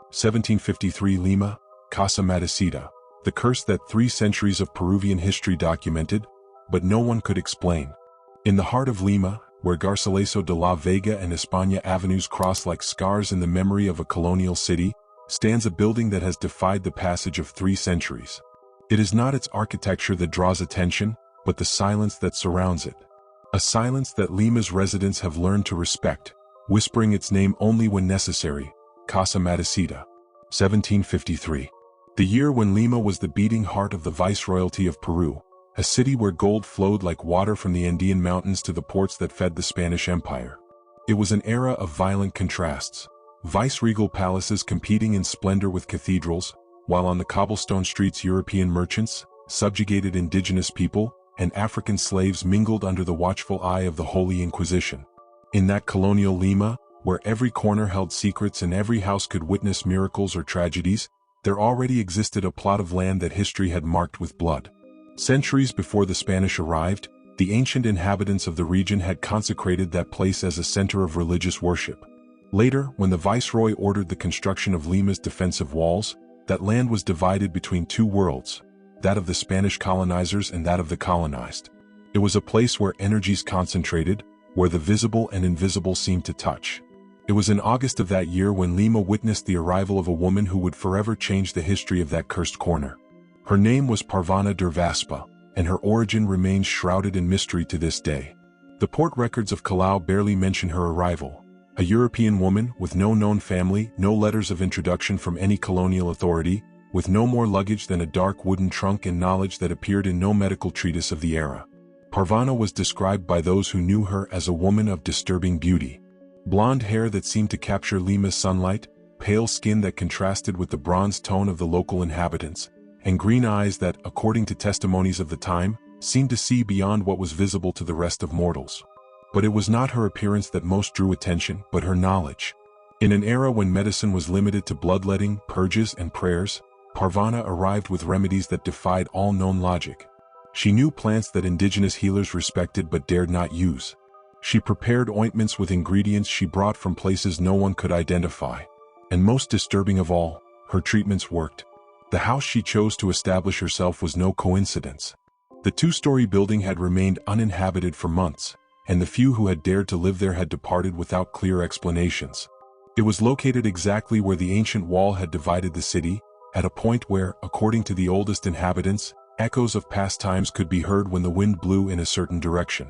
1753 Lima, Casa Matusita, the curse that 3 centuries of Peruvian history documented, but no one could explain. In the heart of Lima, where Garcilaso de la Vega and España avenues cross like scars in the memory of a colonial city, stands a building that has defied the passage of 3 centuries. It is not its architecture that draws attention, but the silence that surrounds it. A silence that Lima's residents have learned to respect, whispering its name only when necessary. Casa Matusita, 1753. The year when Lima was the beating heart of the viceroyalty of Peru, a city where gold flowed like water from the Andean mountains to the ports that fed the Spanish Empire. It was an era of violent contrasts, vice-regal palaces competing in splendor with cathedrals, while on the cobblestone streets European merchants, subjugated indigenous people, and African slaves mingled under the watchful eye of the Holy Inquisition. In that colonial Lima, where every corner held secrets and every house could witness miracles or tragedies, there already existed a plot of land that history had marked with blood. Centuries before the Spanish arrived, the ancient inhabitants of the region had consecrated that place as a center of religious worship. Later, when the viceroy ordered the construction of Lima's defensive walls, that land was divided between 2 worlds, that of the Spanish colonizers and that of the colonized. It was a place where energies concentrated, where the visible and invisible seemed to touch. It was in August of that year when Lima witnessed the arrival of a woman who would forever change the history of that cursed corner. Her name was Parvana Dervaspa, and her origin remains shrouded in mystery to this day. The port records of Callao barely mention her arrival. A European woman with no known family, no letters of introduction from any colonial authority, with no more luggage than a dark wooden trunk and knowledge that appeared in no medical treatise of the era. Parvana was described by those who knew her as a woman of disturbing beauty. Blonde hair that seemed to capture Lima's sunlight, pale skin that contrasted with the bronze tone of the local inhabitants, and green eyes that, according to testimonies of the time, seemed to see beyond what was visible to the rest of mortals. But it was not her appearance that most drew attention, but her knowledge. In an era when medicine was limited to bloodletting, purges, and prayers, Parvana arrived with remedies that defied all known logic. She knew plants that indigenous healers respected but dared not use. She prepared ointments with ingredients she brought from places no one could identify. And most disturbing of all, her treatments worked. The house she chose to establish herself was no coincidence. The 2-story building had remained uninhabited for months, and the few who had dared to live there had departed without clear explanations. It was located exactly where the ancient wall had divided the city, at a point where, according to the oldest inhabitants, echoes of past times could be heard when the wind blew in a certain direction.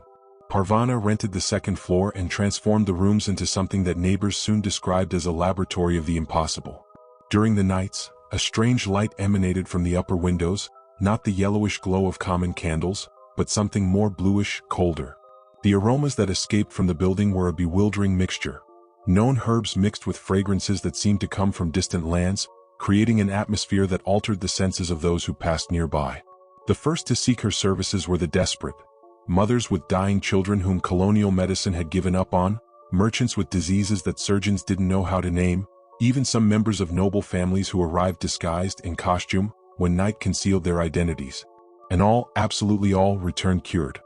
Parvana rented the 2nd floor and transformed the rooms into something that neighbors soon described as a laboratory of the impossible. During the nights, a strange light emanated from the upper windows, not the yellowish glow of common candles, but something more bluish, colder. The aromas that escaped from the building were a bewildering mixture. Known herbs mixed with fragrances that seemed to come from distant lands, creating an atmosphere that altered the senses of those who passed nearby. The first to seek her services were the desperate. Mothers with dying children whom colonial medicine had given up on, merchants with diseases that surgeons didn't know how to name, even some members of noble families who arrived disguised in costume when night concealed their identities. And all, absolutely all, returned cured.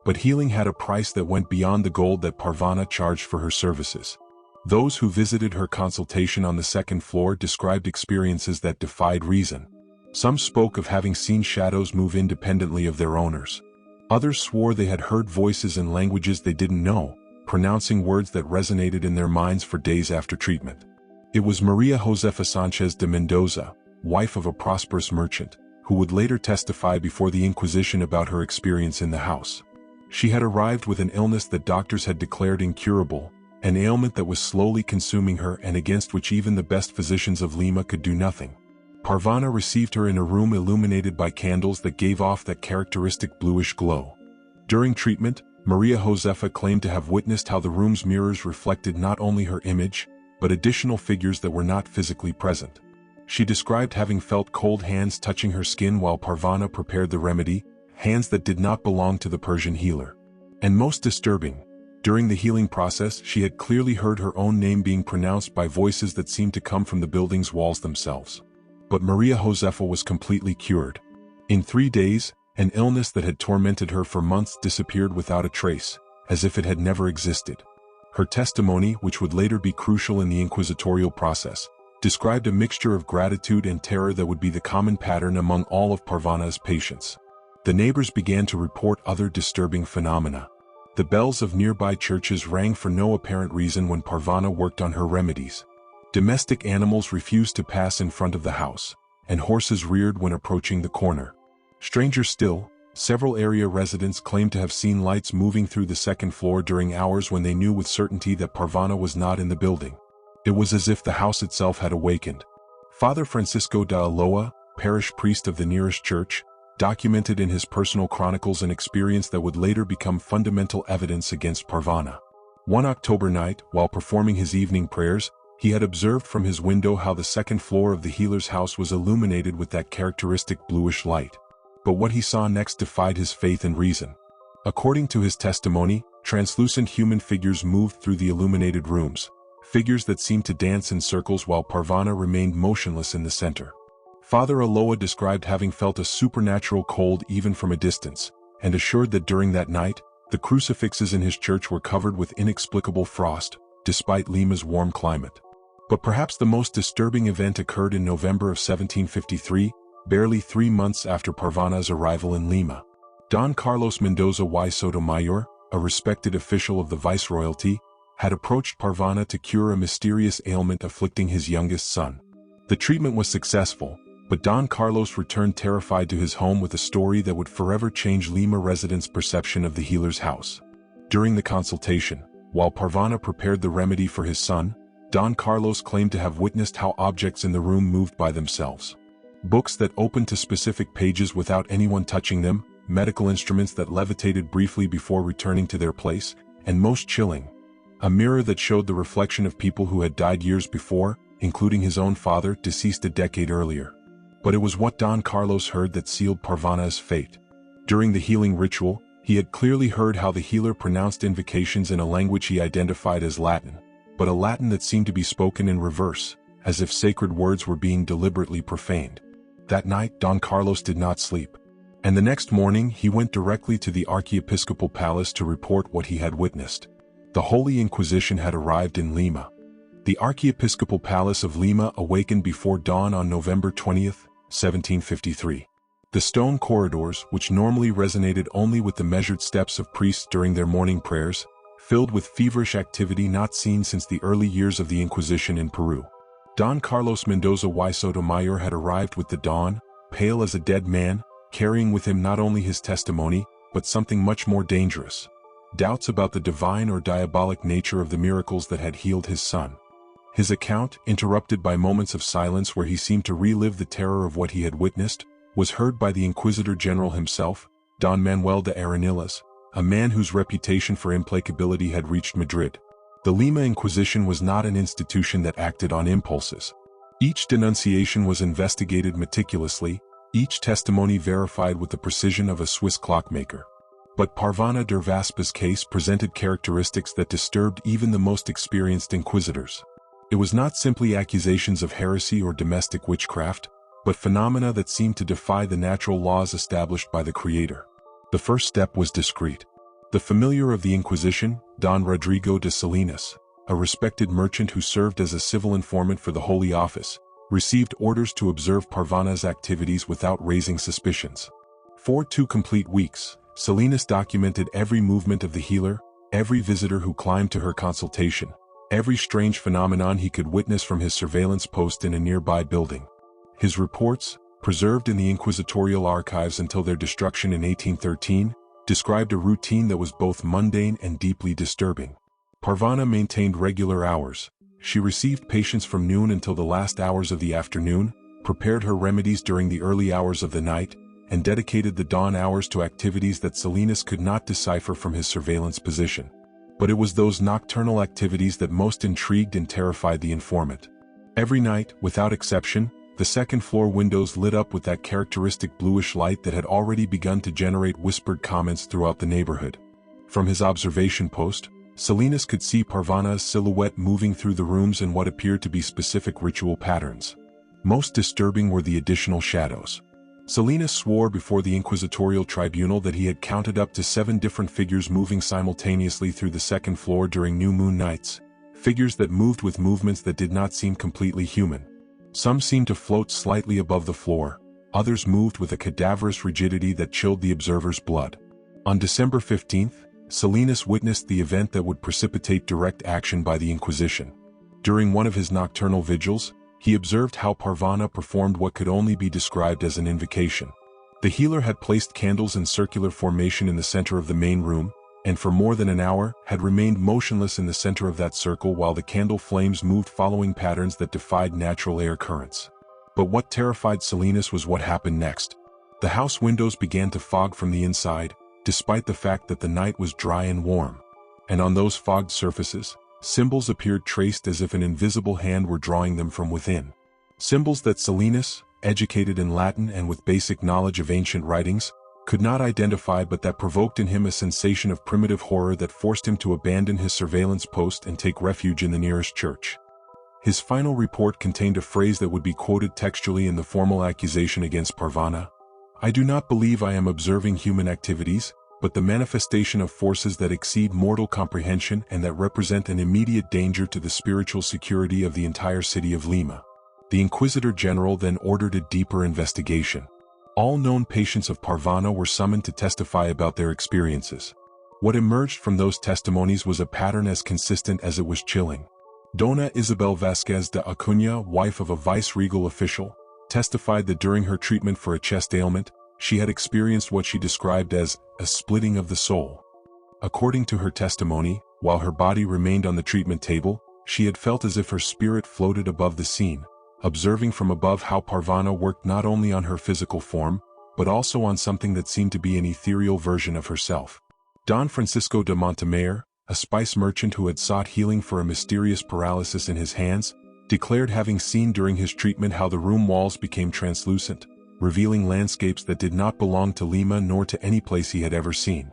But healing had a price that went beyond the gold that Parvana charged for her services. Those who visited her consultation on the 2nd floor described experiences that defied reason. Some spoke of having seen shadows move independently of their owners. Others swore they had heard voices in languages they didn't know, pronouncing words that resonated in their minds for days after treatment. It was Maria Josefa Sanchez de Mendoza, wife of a prosperous merchant, who would later testify before the Inquisition about her experience in the house. She had arrived with an illness that doctors had declared incurable, an ailment that was slowly consuming her and against which even the best physicians of Lima could do nothing. Parvana received her in a room illuminated by candles that gave off that characteristic bluish glow. During treatment, Maria Josefa claimed to have witnessed how the room's mirrors reflected not only her image, but additional figures that were not physically present. She described having felt cold hands touching her skin while Parvana prepared the remedy, hands that did not belong to the Persian healer. And most disturbing, during the healing process she had clearly heard her own name being pronounced by voices that seemed to come from the building's walls themselves. But Maria Josefa was completely cured. In 3 days, an illness that had tormented her for months disappeared without a trace, as if it had never existed. Her testimony, which would later be crucial in the inquisitorial process, described a mixture of gratitude and terror that would be the common pattern among all of Parvana's patients. The neighbors began to report other disturbing phenomena. The bells of nearby churches rang for no apparent reason when Parvana worked on her remedies. Domestic animals refused to pass in front of the house, and horses reared when approaching the corner. Stranger still, several area residents claimed to have seen lights moving through the second floor during hours when they knew with certainty that Parvana was not in the building. It was as if the house itself had awakened. Father Francisco da Aloa, parish priest of the nearest church, documented in his personal chronicles an experience that would later become fundamental evidence against Parvana. One October night, while performing his evening prayers, he had observed from his window how the second floor of the healer's house was illuminated with that characteristic bluish light. But what he saw next defied his faith and reason. According to his testimony, translucent human figures moved through the illuminated rooms, figures that seemed to dance in circles while Parvana remained motionless in the center. Father Aloa described having felt a supernatural cold even from a distance, and assured that during that night, the crucifixes in his church were covered with inexplicable frost, despite Lima's warm climate. But perhaps the most disturbing event occurred in November of 1753, barely 3 months after Parvana's arrival in Lima. Don Carlos Mendoza y Sotomayor, a respected official of the viceroyalty, had approached Parvana to cure a mysterious ailment afflicting his youngest son. The treatment was successful, but Don Carlos returned terrified to his home with a story that would forever change Lima residents' perception of the healer's house. During the consultation, while Parvana prepared the remedy for his son, Don Carlos claimed to have witnessed how objects in the room moved by themselves. Books that opened to specific pages without anyone touching them, medical instruments that levitated briefly before returning to their place, and most chilling, a mirror that showed the reflection of people who had died years before, including his own father, deceased a decade earlier. But it was what Don Carlos heard that sealed Parvana's fate. During the healing ritual, he had clearly heard how the healer pronounced invocations in a language he identified as Latin, but a Latin that seemed to be spoken in reverse, as if sacred words were being deliberately profaned. That night, Don Carlos did not sleep, and the next morning he went directly to the archiepiscopal palace to report what he had witnessed. The Holy Inquisition had arrived in Lima. The archiepiscopal palace of Lima awakened before dawn on November 20th, 1753. The stone corridors, which normally resonated only with the measured steps of priests during their morning prayers, filled with feverish activity not seen since the early years of the Inquisition in Peru. Don Carlos Mendoza y Sotomayor had arrived with the dawn, pale as a dead man, carrying with him not only his testimony, but something much more dangerous: doubts about the divine or diabolic nature of the miracles that had healed his son. His account, interrupted by moments of silence where he seemed to relive the terror of what he had witnessed, was heard by the Inquisitor General himself, Don Manuel de Arenillas, a man whose reputation for implacability had reached Madrid. The Lima Inquisition was not an institution that acted on impulses. Each denunciation was investigated meticulously, each testimony verified with the precision of a Swiss clockmaker. But Parvana der Vaspa's case presented characteristics that disturbed even the most experienced inquisitors. It was not simply accusations of heresy or domestic witchcraft, but phenomena that seemed to defy the natural laws established by the Creator. The first step was discreet. The familiar of the Inquisition, Don Rodrigo de Salinas, a respected merchant who served as a civil informant for the Holy Office, received orders to observe Parvana's activities without raising suspicions. For 2 complete weeks, Salinas documented every movement of the healer, every visitor who climbed to her consultation, every strange phenomenon he could witness from his surveillance post in a nearby building. His reports, preserved in the inquisitorial archives until their destruction in 1813, described a routine that was both mundane and deeply disturbing. Parvana maintained regular hours. She received patients from noon until the last hours of the afternoon, prepared her remedies during the early hours of the night, and dedicated the dawn hours to activities that Salinas could not decipher from his surveillance position. But it was those nocturnal activities that most intrigued and terrified the informant. Every night, without exception, the second-floor windows lit up with that characteristic bluish light that had already begun to generate whispered comments throughout the neighborhood. From his observation post, Salinas could see Parvana's silhouette moving through the rooms in what appeared to be specific ritual patterns. Most disturbing were the additional shadows. Salinas swore before the inquisitorial tribunal that he had counted up to 7 different figures moving simultaneously through the second floor during new moon nights, figures that moved with movements that did not seem completely human. Some seemed to float slightly above the floor, others moved with a cadaverous rigidity that chilled the observer's blood. On December 15, Salinas witnessed the event that would precipitate direct action by the Inquisition. During one of his nocturnal vigils, he observed how Parvana performed what could only be described as an invocation. The healer had placed candles in circular formation in the center of the main room, and for more than an hour had remained motionless in the center of that circle while the candle flames moved following patterns that defied natural air currents. But what terrified Salinas was what happened next. The house windows began to fog from the inside, despite the fact that the night was dry and warm. And on those fogged surfaces, symbols appeared traced as if an invisible hand were drawing them from within. Symbols that Salinas, educated in Latin and with basic knowledge of ancient writings, could not identify, but that provoked in him a sensation of primitive horror that forced him to abandon his surveillance post and take refuge in the nearest church. His final report contained a phrase that would be quoted textually in the formal accusation against Parvana. "I do not believe I am observing human activities, but the manifestation of forces that exceed mortal comprehension and that represent an immediate danger to the spiritual security of the entire city of Lima." The Inquisitor General then ordered a deeper investigation. All known patients of Parvana were summoned to testify about their experiences. What emerged from those testimonies was a pattern as consistent as it was chilling. Dona Isabel Vázquez de Acuña, wife of a vice-regal official, testified that during her treatment for a chest ailment, she had experienced what she described as a splitting of the soul. According to her testimony, while her body remained on the treatment table, she had felt as if her spirit floated above the scene, observing from above how Parvana worked not only on her physical form, but also on something that seemed to be an ethereal version of herself. Don Francisco de Montemayor, a spice merchant who had sought healing for a mysterious paralysis in his hands, declared having seen during his treatment how the room walls became translucent, revealing landscapes that did not belong to Lima nor to any place he had ever seen.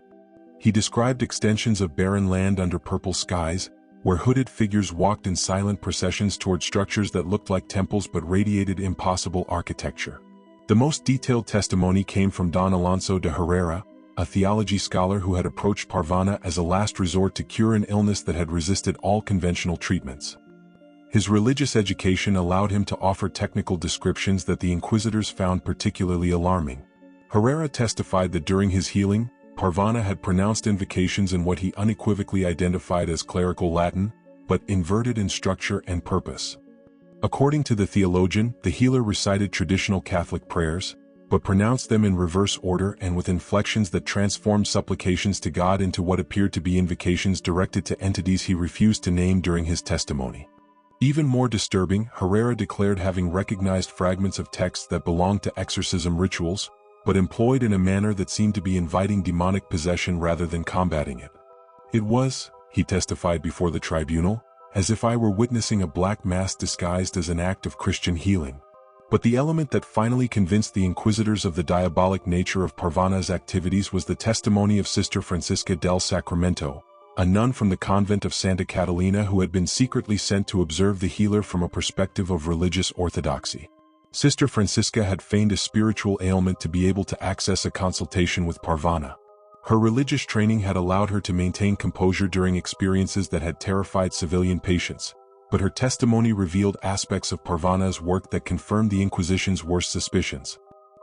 He described extensions of barren land under purple skies, where hooded figures walked in silent processions toward structures that looked like temples but radiated impossible architecture. The most detailed testimony came from Don Alonso de Herrera, a theology scholar who had approached Parvana as a last resort to cure an illness that had resisted all conventional treatments. His religious education allowed him to offer technical descriptions that the inquisitors found particularly alarming. Herrera testified that during his healing, Parvana had pronounced invocations in what he unequivocally identified as clerical Latin, but inverted in structure and purpose. According to the theologian, the healer recited traditional Catholic prayers, but pronounced them in reverse order and with inflections that transformed supplications to God into what appeared to be invocations directed to entities he refused to name during his testimony. Even more disturbing, Herrera declared having recognized fragments of texts that belonged to exorcism rituals, but employed in a manner that seemed to be inviting demonic possession rather than combating it. "It was," he testified before the tribunal, "as if I were witnessing a black mass disguised as an act of Christian healing." But the element that finally convinced the inquisitors of the diabolic nature of Parvana's activities was the testimony of Sister Francisca del Sacramento, a nun from the convent of Santa Catalina who had been secretly sent to observe the healer from a perspective of religious orthodoxy. Sister Francisca had feigned a spiritual ailment to be able to access a consultation with Parvana. Her religious training had allowed her to maintain composure during experiences that had terrified civilian patients, but her testimony revealed aspects of Parvana's work that confirmed the Inquisition's worst suspicions.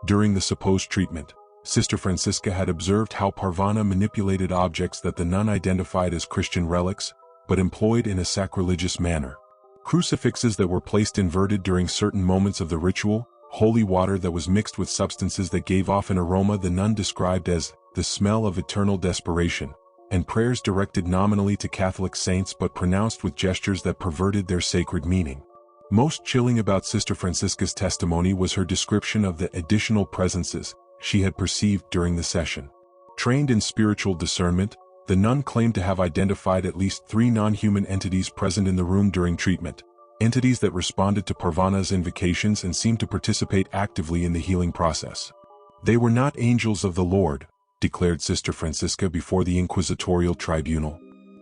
During the supposed treatment, Sister Francisca had observed how Parvana manipulated objects that the nun identified as Christian relics, but employed in a sacrilegious manner. Crucifixes that were placed inverted during certain moments of the ritual, holy water that was mixed with substances that gave off an aroma the nun described as the smell of eternal desperation, and prayers directed nominally to Catholic saints but pronounced with gestures that perverted their sacred meaning. Most chilling about Sister Francisca's testimony was her description of the additional presences she had perceived during the session. Trained in spiritual discernment, the nun claimed to have identified at least 3 non-human entities present in the room during treatment, entities that responded to Parvana's invocations and seemed to participate actively in the healing process. "They were not angels of the Lord," declared Sister Francisca before the inquisitorial tribunal.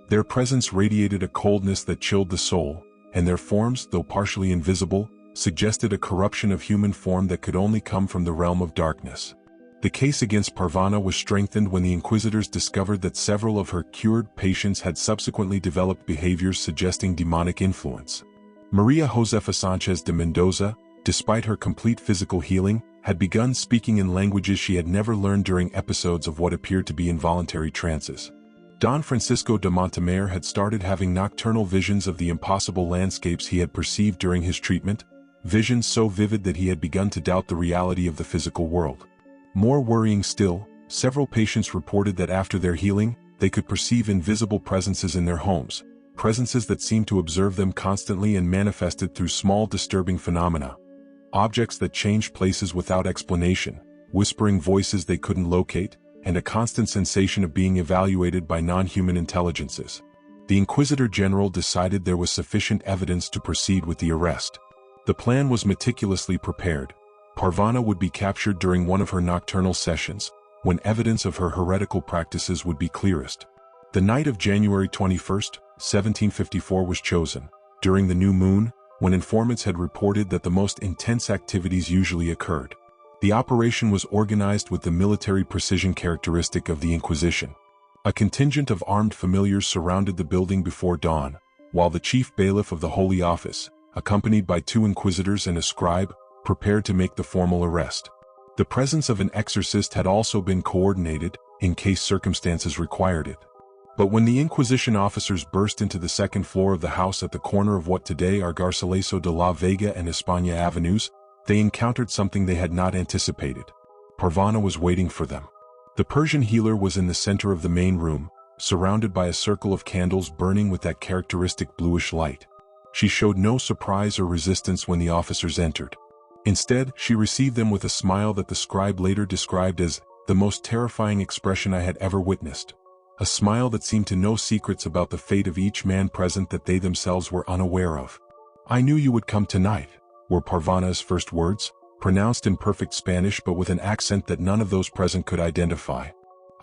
"Their presence radiated a coldness that chilled the soul, and their forms, though partially invisible, suggested a corruption of human form that could only come from the realm of darkness." The case against Parvana was strengthened when the inquisitors discovered that several of her cured patients had subsequently developed behaviors suggesting demonic influence. Maria Josefa Sanchez de Mendoza, despite her complete physical healing, had begun speaking in languages she had never learned during episodes of what appeared to be involuntary trances. Don Francisco de Montemayor had started having nocturnal visions of the impossible landscapes he had perceived during his treatment, visions so vivid that he had begun to doubt the reality of the physical world. More worrying still, several patients reported that after their healing, they could perceive invisible presences in their homes, presences that seemed to observe them constantly and manifested through small disturbing phenomena. Objects that changed places without explanation, whispering voices they couldn't locate, and a constant sensation of being evaluated by non-human intelligences. The Inquisitor General decided there was sufficient evidence to proceed with the arrest. The plan was meticulously prepared. Parvana would be captured during one of her nocturnal sessions, when evidence of her heretical practices would be clearest. The night of January 21, 1754 was chosen, during the new moon, when informants had reported that the most intense activities usually occurred. The operation was organized with the military precision characteristic of the Inquisition. A contingent of armed familiars surrounded the building before dawn, while the chief bailiff of the Holy Office, accompanied by 2 inquisitors and a scribe, prepared to make the formal arrest. The presence of an exorcist had also been coordinated, in case circumstances required it. But when the Inquisition officers burst into the second floor of the house at the corner of what today are Garcilaso de la Vega and España avenues, they encountered something they had not anticipated. Parvana was waiting for them. The Persian healer was in the center of the main room, surrounded by a circle of candles burning with that characteristic bluish light. She showed no surprise or resistance when the officers entered. Instead, she received them with a smile that the scribe later described as the most terrifying expression I had ever witnessed. A smile that seemed to know secrets about the fate of each man present that they themselves were unaware of. "I knew you would come tonight," were Parvana's first words, pronounced in perfect Spanish but with an accent that none of those present could identify.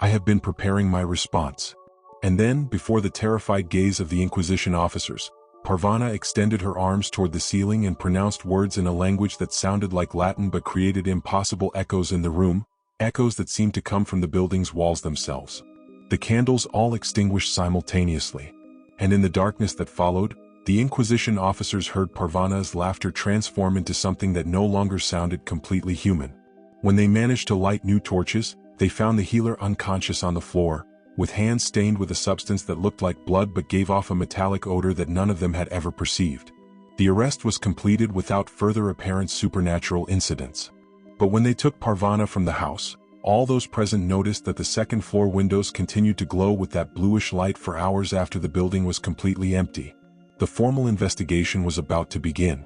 "I have been preparing my response." And then, before the terrified gaze of the Inquisition officers, Parvana extended her arms toward the ceiling and pronounced words in a language that sounded like Latin but created impossible echoes in the room, echoes that seemed to come from the building's walls themselves. The candles all extinguished simultaneously. And in the darkness that followed, the Inquisition officers heard Parvana's laughter transform into something that no longer sounded completely human. When they managed to light new torches, they found the healer unconscious on the floor, with hands stained with a substance that looked like blood but gave off a metallic odor that none of them had ever perceived. The arrest was completed without further apparent supernatural incidents. But when they took Parvana from the house, all those present noticed that the second-floor windows continued to glow with that bluish light for hours after the building was completely empty. The formal investigation was about to begin.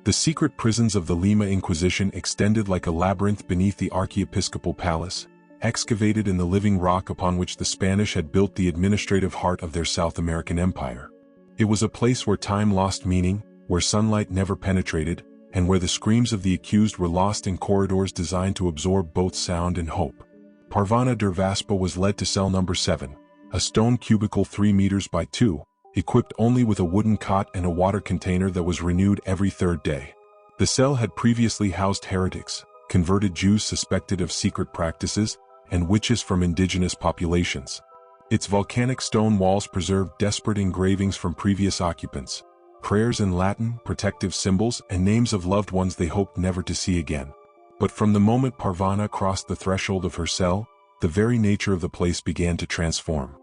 The secret prisons of the Lima Inquisition extended like a labyrinth beneath the archiepiscopal palace, excavated in the living rock upon which the Spanish had built the administrative heart of their South American empire. It was a place where time lost meaning, where sunlight never penetrated, and where the screams of the accused were lost in corridors designed to absorb both sound and hope. Parvana Dervaspa was led to cell number 7, a stone cubicle 3 meters by 2, equipped only with a wooden cot and a water container that was renewed every 3rd day. The cell had previously housed heretics, converted Jews suspected of secret practices, and witches from indigenous populations. Its volcanic stone walls preserved desperate engravings from previous occupants, prayers in Latin, protective symbols, and names of loved ones they hoped never to see again. But from the moment Parvana crossed the threshold of her cell, the very nature of the place began to transform.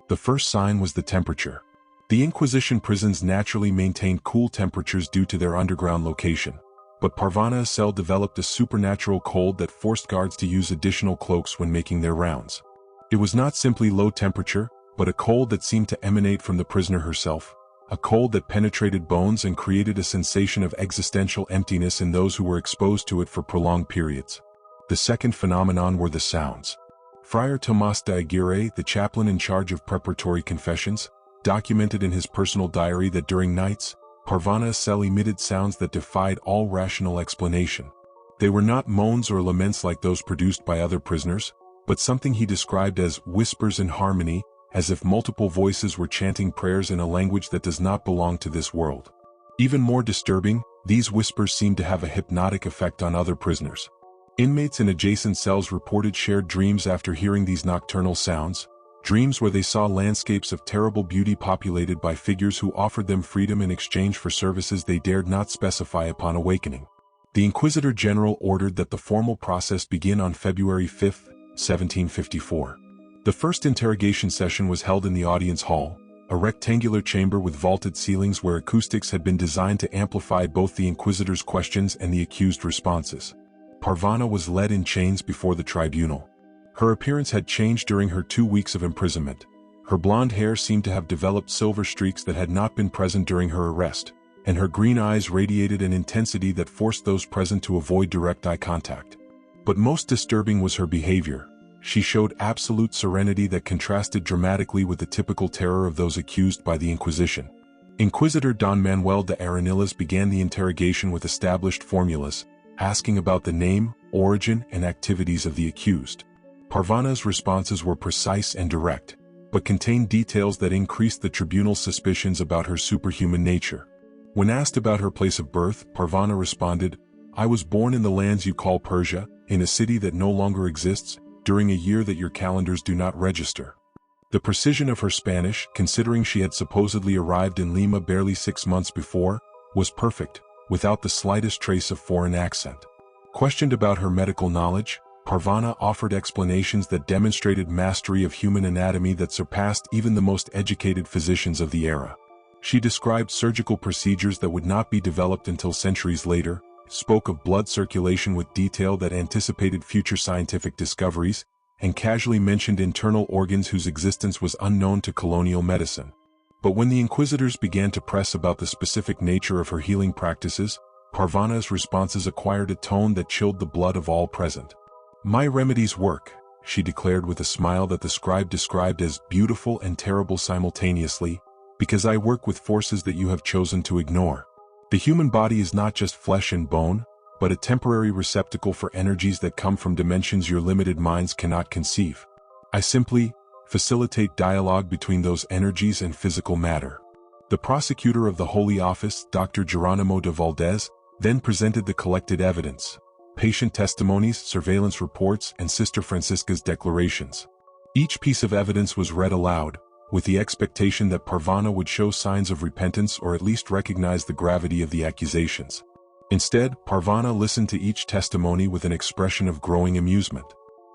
The first sign was the temperature. The Inquisition prisons naturally maintained cool temperatures due to their underground location. But Parvana's cell developed a supernatural cold that forced guards to use additional cloaks when making their rounds. It was not simply low temperature, but a cold that seemed to emanate from the prisoner herself, a cold that penetrated bones and created a sensation of existential emptiness in those who were exposed to it for prolonged periods. The second phenomenon were the sounds. Friar Tomás de Aguirre, the chaplain in charge of preparatory confessions, documented in his personal diary that during nights, Parvana's cell emitted sounds that defied all rational explanation. They were not moans or laments like those produced by other prisoners, but something he described as whispers in harmony, as if multiple voices were chanting prayers in a language that does not belong to this world. Even more disturbing, these whispers seemed to have a hypnotic effect on other prisoners. Inmates in adjacent cells reported shared dreams after hearing these nocturnal sounds, dreams where they saw landscapes of terrible beauty populated by figures who offered them freedom in exchange for services they dared not specify upon awakening. The Inquisitor General ordered that the formal process begin on February 5, 1754. The first interrogation session was held in the audience hall, a rectangular chamber with vaulted ceilings where acoustics had been designed to amplify both the Inquisitor's questions and the accused responses. Parvana was led in chains before the tribunal. Her appearance had changed during her 2 weeks of imprisonment. Her blonde hair seemed to have developed silver streaks that had not been present during her arrest, and her green eyes radiated an intensity that forced those present to avoid direct eye contact. But most disturbing was her behavior. She showed absolute serenity that contrasted dramatically with the typical terror of those accused by the Inquisition. Inquisitor Don Manuel de Arenillas began the interrogation with established formulas, asking about the name, origin, and activities of the accused. Parvana's responses were precise and direct, but contained details that increased the tribunal's suspicions about her superhuman nature. When asked about her place of birth, Parvana responded, "I was born in the lands you call Persia, in a city that no longer exists, during a year that your calendars do not register." The precision of her Spanish, considering she had supposedly arrived in Lima barely 6 months before, was perfect, without the slightest trace of foreign accent. Questioned about her medical knowledge, Parvana offered explanations that demonstrated mastery of human anatomy that surpassed even the most educated physicians of the era. She described surgical procedures that would not be developed until centuries later, spoke of blood circulation with detail that anticipated future scientific discoveries, and casually mentioned internal organs whose existence was unknown to colonial medicine. But when the Inquisitors began to press about the specific nature of her healing practices, Parvana's responses acquired a tone that chilled the blood of all present. "My remedies work," she declared with a smile that the scribe described as beautiful and terrible simultaneously, "because I work with forces that you have chosen to ignore. The human body is not just flesh and bone, but a temporary receptacle for energies that come from dimensions your limited minds cannot conceive. I simply facilitate dialogue between those energies and physical matter." The prosecutor of the Holy Office, Dr. Geronimo de Valdez, then presented the collected evidence: patient testimonies, surveillance reports, and Sister Francisca's declarations. Each piece of evidence was read aloud, with the expectation that Parvana would show signs of repentance or at least recognize the gravity of the accusations. Instead, Parvana listened to each testimony with an expression of growing amusement.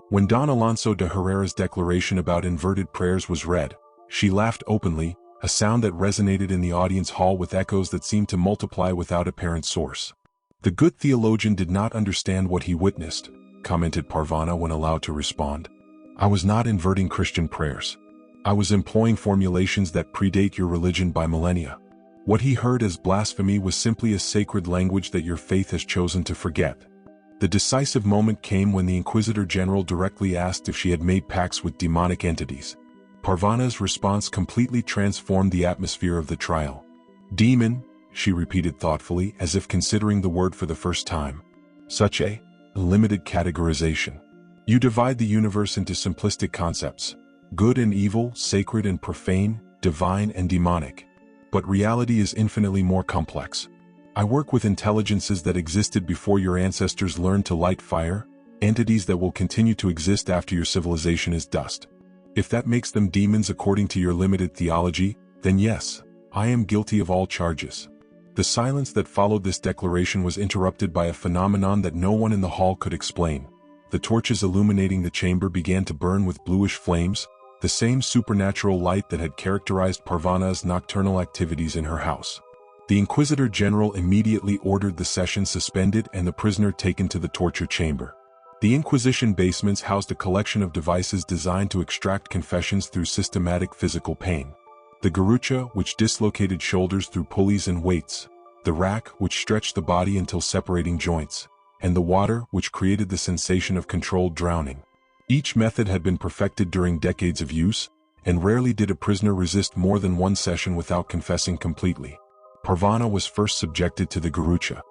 When Don Alonso de Herrera's declaration about inverted prayers was read, she laughed openly, a sound that resonated in the audience hall with echoes that seemed to multiply without apparent source. "The good theologian did not understand what he witnessed," commented Parvana when allowed to respond. "I was not inverting Christian prayers. I was employing formulations that predate your religion by millennia. What he heard as blasphemy was simply a sacred language that your faith has chosen to forget." The decisive moment came when the Inquisitor General directly asked if she had made pacts with demonic entities. Parvana's response completely transformed the atmosphere of the trial. "Demon," she repeated thoughtfully, as if considering the word for the first time. "Such a limited categorization. You divide the universe into simplistic concepts: good and evil, sacred and profane, divine and demonic. But reality is infinitely more complex. I work with intelligences that existed before your ancestors learned to light fire, entities that will continue to exist after your civilization is dust. If that makes them demons according to your limited theology, then yes, I am guilty of all charges." The silence that followed this declaration was interrupted by a phenomenon that no one in the hall could explain. The torches illuminating the chamber began to burn with bluish flames, the same supernatural light that had characterized Parvana's nocturnal activities in her house. The Inquisitor General immediately ordered the session suspended and the prisoner taken to the torture chamber. The Inquisition basements housed a collection of devices designed to extract confessions through systematic physical pain. The garrucha, which dislocated shoulders through pulleys and weights, the rack, which stretched the body until separating joints, and the water, which created the sensation of controlled drowning. Each method had been perfected during decades of use, and rarely did a prisoner resist more than one session without confessing completely. Parvana was first subjected to the garrucha.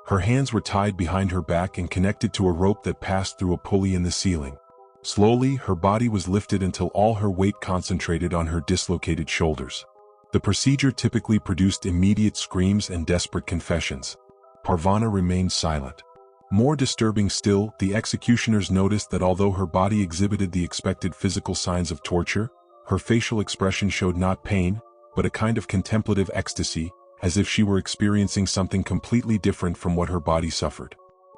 Her hands were tied behind her back and connected to a rope that passed through a pulley in the ceiling. Slowly, her body was lifted until all her weight concentrated on her dislocated shoulders. The procedure typically produced immediate screams and desperate confessions. Parvana remained silent. More disturbing still, the executioners noticed that although her body exhibited the expected physical signs of torture, her facial expression showed not pain, but a kind of contemplative ecstasy, as if she were experiencing something completely different from what her body suffered.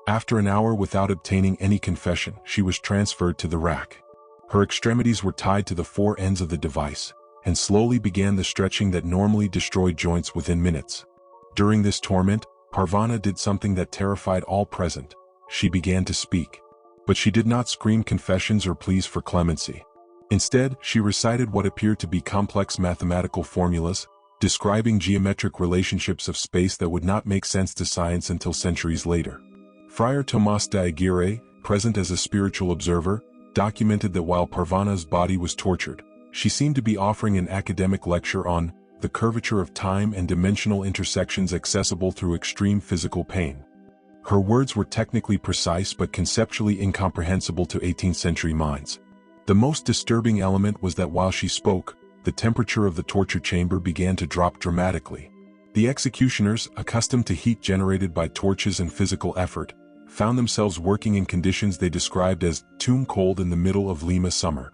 After an hour without obtaining any confession, she was transferred to the rack. Her extremities were tied to the four ends of the device, and slowly began the stretching that normally destroyed joints within minutes. During this torment, Parvana did something that terrified all present. She began to speak. But she did not scream confessions or pleas for clemency. Instead, she recited what appeared to be complex mathematical formulas, describing geometric relationships of space that would not make sense to science until centuries later. Friar Tomás de Aguirre, present as a spiritual observer, documented that while Parvana's body was tortured, she seemed to be offering an academic lecture on the curvature of time and dimensional intersections accessible through extreme physical pain. Her words were technically precise but conceptually incomprehensible to 18th-century minds. The most disturbing element was that while she spoke, the temperature of the torture chamber began to drop dramatically. The executioners, accustomed to heat generated by torches and physical effort, found themselves working in conditions they described as tomb cold in the middle of Lima summer.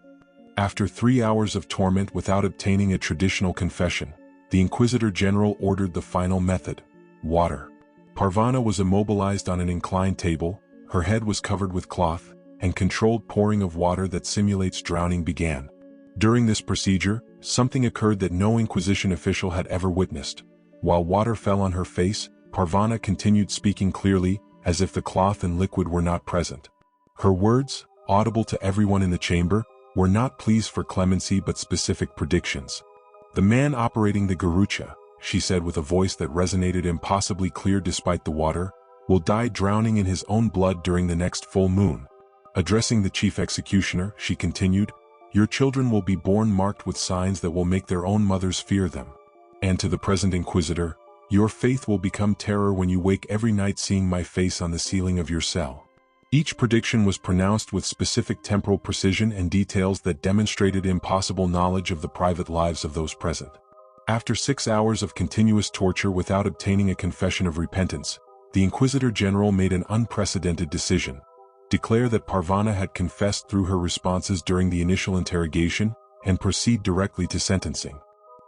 After 3 hours of torment without obtaining a traditional confession, the Inquisitor General ordered the final method: water. Parvana was immobilized on an inclined table, her head was covered with cloth, and controlled pouring of water that simulates drowning began. During this procedure, something occurred that no Inquisition official had ever witnessed. While water fell on her face, Parvana continued speaking clearly, as if the cloth and liquid were not present. Her words, audible to everyone in the chamber, were not pleas for clemency but specific predictions. "The man operating the Garucha," she said with a voice that resonated impossibly clear despite the water, "will die drowning in his own blood during the next full moon." Addressing the chief executioner, she continued, "Your children will be born marked with signs that will make their own mothers fear them." And to the present Inquisitor, "Your faith will become terror when you wake every night seeing my face on the ceiling of your cell." Each prediction was pronounced with specific temporal precision and details that demonstrated impossible knowledge of the private lives of those present. After 6 hours of continuous torture without obtaining a confession of repentance, the Inquisitor General made an unprecedented decision: declare that Parvana had confessed through her responses during the initial interrogation, and proceed directly to sentencing.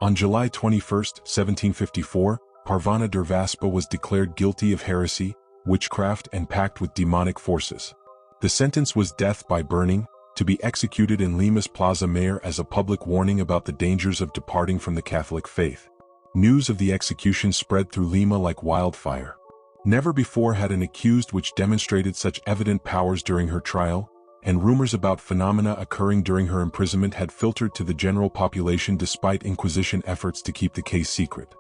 On July 21, 1754, Parvana Dervaspa was declared guilty of heresy, witchcraft and pact with demonic forces. The sentence was death by burning, to be executed in Lima's Plaza Mayor as a public warning about the dangers of departing from the Catholic faith. News of the execution spread through Lima like wildfire. Never before had an accused which demonstrated such evident powers during her trial, and rumors about phenomena occurring during her imprisonment had filtered to the general population despite Inquisition efforts to keep the case secret.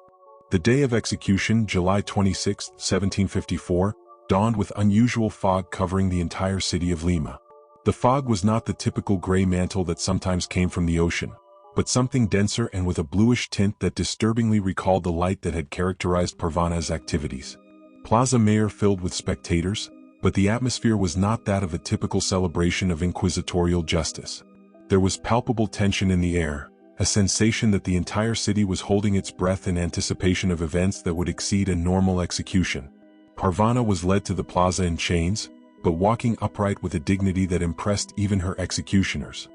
The day of execution, July 26, 1754, dawned with unusual fog covering the entire city of Lima. The fog was not the typical gray mantle that sometimes came from the ocean, but something denser and with a bluish tint that disturbingly recalled the light that had characterized Parvana's activities. Plaza Mayor filled with spectators, but the atmosphere was not that of a typical celebration of inquisitorial justice. There was palpable tension in the air, a sensation that the entire city was holding its breath in anticipation of events that would exceed a normal execution. Parvana was led to the plaza in chains, but walking upright with a dignity that impressed even her executioners.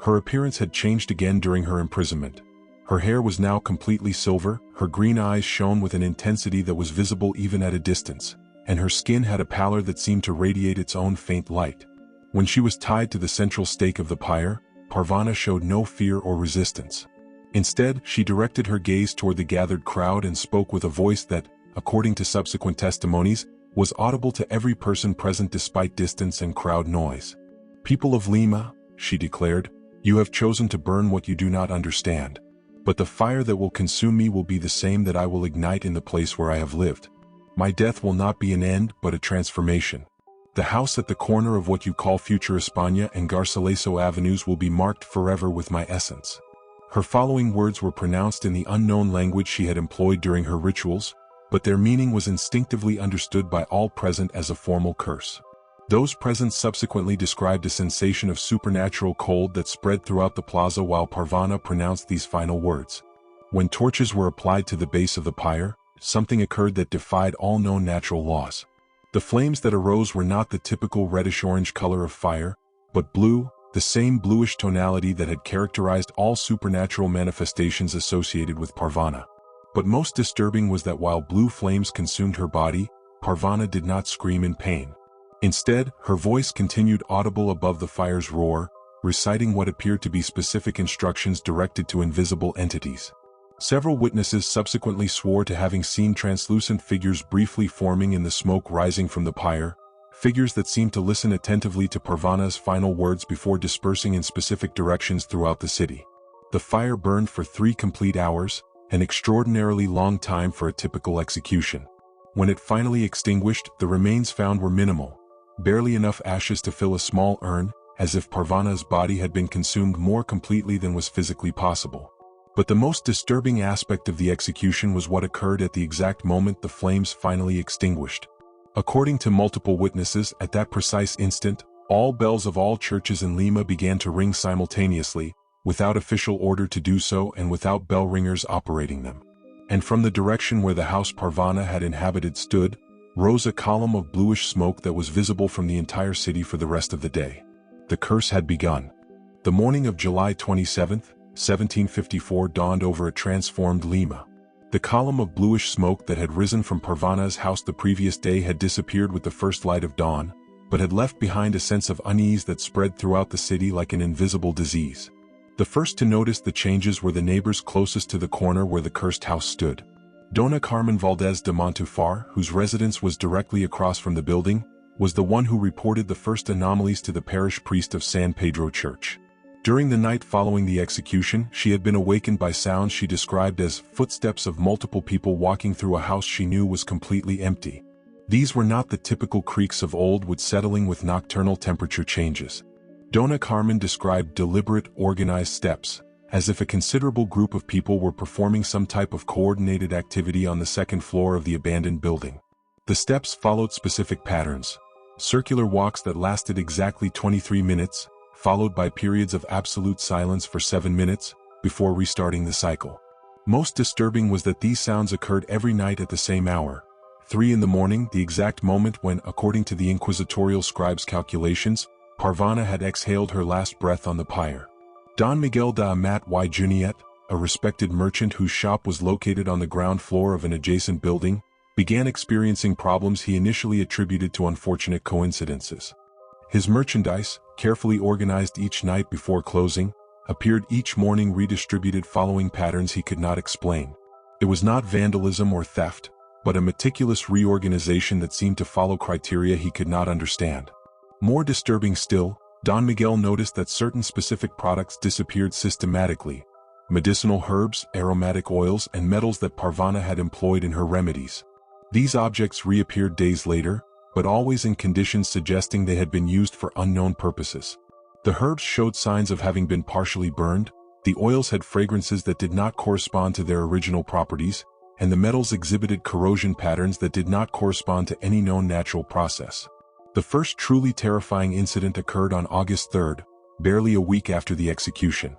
Her appearance had changed again during her imprisonment. Her hair was now completely silver, her green eyes shone with an intensity that was visible even at a distance, and her skin had a pallor that seemed to radiate its own faint light. When she was tied to the central stake of the pyre, Parvana showed no fear or resistance. Instead, she directed her gaze toward the gathered crowd and spoke with a voice that, according to subsequent testimonies, was audible to every person present despite distance and crowd noise. "People of Lima," she declared, "you have chosen to burn what you do not understand. But the fire that will consume me will be the same that I will ignite in the place where I have lived. My death will not be an end but a transformation. The house at the corner of what you call future España and Garcilaso avenues will be marked forever with my essence." Her following words were pronounced in the unknown language she had employed during her rituals, but their meaning was instinctively understood by all present as a formal curse. Those present subsequently described a sensation of supernatural cold that spread throughout the plaza while Parvana pronounced these final words. When torches were applied to the base of the pyre, something occurred that defied all known natural laws. The flames that arose were not the typical reddish-orange color of fire, but blue, the same bluish tonality that had characterized all supernatural manifestations associated with Parvana. But most disturbing was that while blue flames consumed her body, Parvana did not scream in pain. Instead, her voice continued audible above the fire's roar, reciting what appeared to be specific instructions directed to invisible entities. Several witnesses subsequently swore to having seen translucent figures briefly forming in the smoke rising from the pyre, figures that seemed to listen attentively to Parvana's final words before dispersing in specific directions throughout the city. The fire burned for 3 complete hours, an extraordinarily long time for a typical execution. When it finally extinguished, the remains found were minimal, barely enough ashes to fill a small urn, as if Parvana's body had been consumed more completely than was physically possible. But the most disturbing aspect of the execution was what occurred at the exact moment the flames finally extinguished. According to multiple witnesses, at that precise instant, all bells of all churches in Lima began to ring simultaneously, without official order to do so and without bell ringers operating them. And from the direction where the house Parvana had inhabited stood, rose a column of bluish smoke that was visible from the entire city for the rest of the day. The curse had begun. The morning of July 27, 1754 dawned over a transformed Lima. The column of bluish smoke that had risen from Parvana's house the previous day had disappeared with the first light of dawn, but had left behind a sense of unease that spread throughout the city like an invisible disease. The first to notice the changes were the neighbors closest to the corner where the cursed house stood. Dona Carmen Valdez de Montufar, whose residence was directly across from the building, was the one who reported the first anomalies to the parish priest of San Pedro Church. During the night following the execution, she had been awakened by sounds she described as footsteps of multiple people walking through a house she knew was completely empty. These were not the typical creaks of old wood settling with nocturnal temperature changes. Dona Carmen described deliberate, organized steps, as if a considerable group of people were performing some type of coordinated activity on the second floor of the abandoned building. The steps followed specific patterns, circular walks that lasted exactly 23 minutes, followed by periods of absolute silence for 7 minutes, before restarting the cycle. Most disturbing was that these sounds occurred every night at the same hour, 3 in the morning, the exact moment when, according to the inquisitorial scribe's calculations, Parvana had exhaled her last breath on the pyre. Don Miguel de Amat y Juniet, a respected merchant whose shop was located on the ground floor of an adjacent building, began experiencing problems he initially attributed to unfortunate coincidences. His merchandise, carefully organized each night before closing, appeared each morning redistributed following patterns he could not explain. It was not vandalism or theft, but a meticulous reorganization that seemed to follow criteria he could not understand. More disturbing still, Don Miguel noticed that certain specific products disappeared systematically: medicinal herbs, aromatic oils, and metals that Parvana had employed in her remedies. These objects reappeared days later, but always in conditions suggesting they had been used for unknown purposes. The herbs showed signs of having been partially burned, the oils had fragrances that did not correspond to their original properties, and the metals exhibited corrosion patterns that did not correspond to any known natural process. The first truly terrifying incident occurred on August 3rd, barely a week after the execution.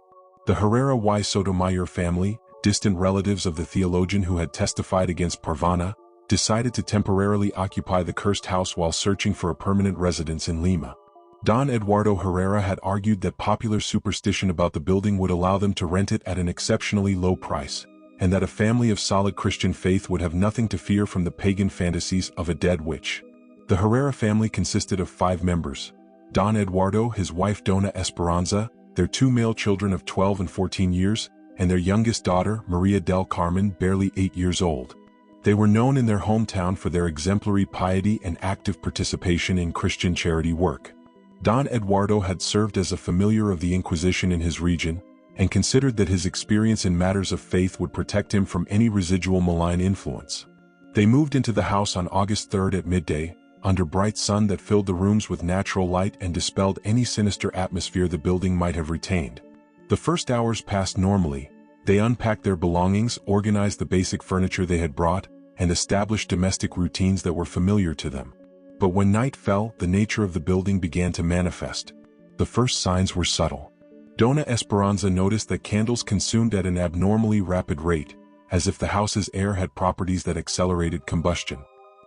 The Herrera y Sotomayor family, distant relatives of the theologian who had testified against Parvana, decided to temporarily occupy the cursed house while searching for a permanent residence in Lima. Don Eduardo Herrera had argued that popular superstition about the building would allow them to rent it at an exceptionally low price, and that a family of solid Christian faith would have nothing to fear from the pagan fantasies of a dead witch. The Herrera family consisted of 5 members: Don Eduardo, his wife Dona Esperanza, their 2 male children of 12 and 14 years, and their youngest daughter, Maria del Carmen, barely 8 years old. They were known in their hometown for their exemplary piety and active participation in Christian charity work. Don Eduardo had served as a familiar of the Inquisition in his region, and considered that his experience in matters of faith would protect him from any residual malign influence. They moved into the house on August 3rd at midday, under bright sun that filled the rooms with natural light and dispelled any sinister atmosphere the building might have retained. The first hours passed normally. They unpacked their belongings, organized the basic furniture they had brought, and established domestic routines that were familiar to them. But when night fell, the nature of the building began to manifest. The first signs were subtle. Dona Esperanza noticed that candles consumed at an abnormally rapid rate, as if the house's air had properties that accelerated combustion.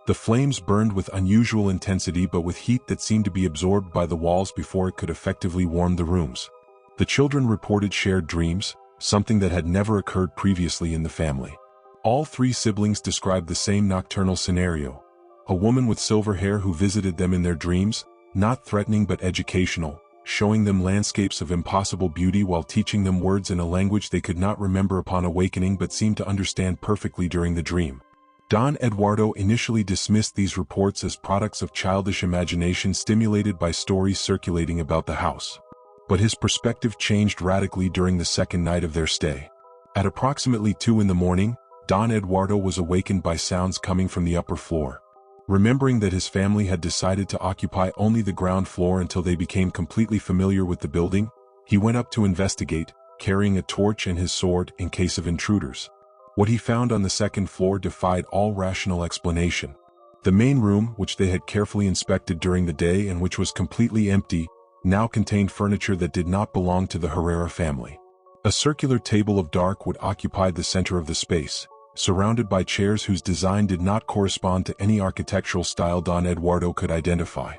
The flames burned with unusual intensity but with heat that seemed to be absorbed by the walls before it could effectively warm the rooms. The children reported shared dreams, something that had never occurred previously in the family. All three siblings described the same nocturnal scenario. A woman with silver hair who visited them in their dreams, not threatening but educational, showing them landscapes of impossible beauty while teaching them words in a language they could not remember upon awakening but seemed to understand perfectly during the dream. Don Eduardo initially dismissed these reports as products of childish imagination stimulated by stories circulating about the house. But his perspective changed radically during the second night of their stay. At approximately 2 in the morning, Don Eduardo was awakened by sounds coming from the upper floor. Remembering that his family had decided to occupy only the ground floor until they became completely familiar with the building, he went up to investigate, carrying a torch and his sword in case of intruders. What he found on the second floor defied all rational explanation. The main room, which they had carefully inspected during the day and which was completely empty, now contained furniture that did not belong to the Herrera family. A circular table of dark wood occupied the center of the space, surrounded by chairs whose design did not correspond to any architectural style Don Eduardo could identify.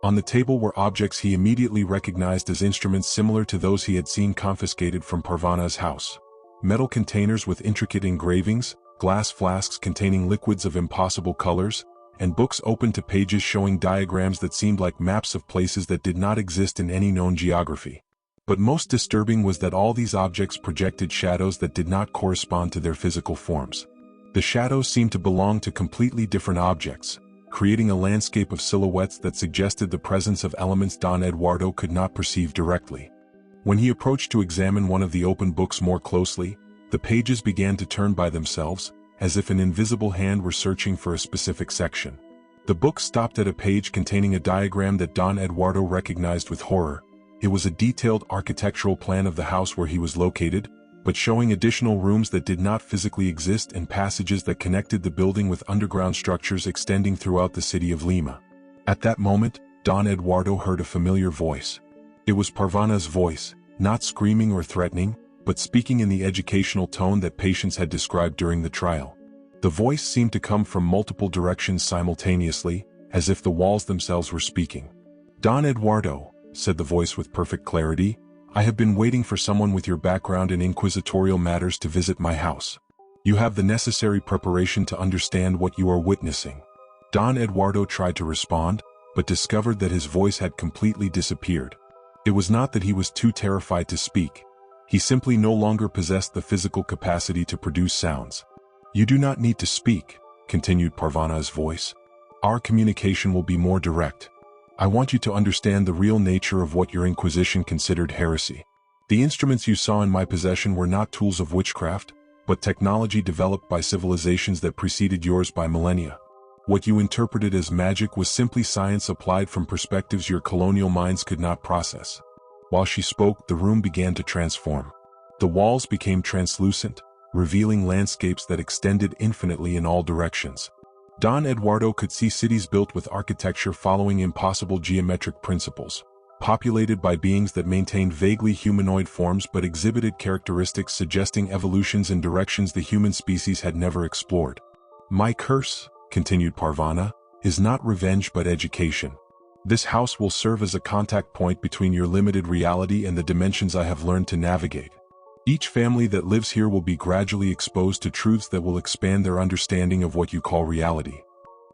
On the table were objects he immediately recognized as instruments similar to those he had seen confiscated from Parvana's house. Metal containers with intricate engravings, glass flasks containing liquids of impossible colors, and books open to pages showing diagrams that seemed like maps of places that did not exist in any known geography. But most disturbing was that all these objects projected shadows that did not correspond to their physical forms. The shadows seemed to belong to completely different objects, creating a landscape of silhouettes that suggested the presence of elements Don Eduardo could not perceive directly. When he approached to examine one of the open books more closely, the pages began to turn by themselves, as if an invisible hand were searching for a specific section. The book stopped at a page containing a diagram that Don Eduardo recognized with horror. It was a detailed architectural plan of the house where he was located, but showing additional rooms that did not physically exist and passages that connected the building with underground structures extending throughout the city of Lima. At that moment, Don Eduardo heard a familiar voice. It was Parvana's voice, not screaming or threatening, but speaking in the educational tone that patients had described during the trial. The voice seemed to come from multiple directions simultaneously, as if the walls themselves were speaking. "Don Eduardo," said the voice with perfect clarity, "I have been waiting for someone with your background in inquisitorial matters to visit my house. You have the necessary preparation to understand what you are witnessing." Don Eduardo tried to respond, but discovered that his voice had completely disappeared. It was not that he was too terrified to speak. He simply no longer possessed the physical capacity to produce sounds. "You do not need to speak," continued Parvana's voice. "Our communication will be more direct. I want you to understand the real nature of what your Inquisition considered heresy. The instruments you saw in my possession were not tools of witchcraft, but technology developed by civilizations that preceded yours by millennia. What you interpreted as magic was simply science applied from perspectives your colonial minds could not process." While she spoke, the room began to transform. The walls became translucent, revealing landscapes that extended infinitely in all directions. Don Eduardo could see cities built with architecture following impossible geometric principles, populated by beings that maintained vaguely humanoid forms but exhibited characteristics suggesting evolutions in directions the human species had never explored. "My curse," continued Parvana, "is not revenge but education. This house will serve as a contact point between your limited reality and the dimensions I have learned to navigate. Each family that lives here will be gradually exposed to truths that will expand their understanding of what you call reality."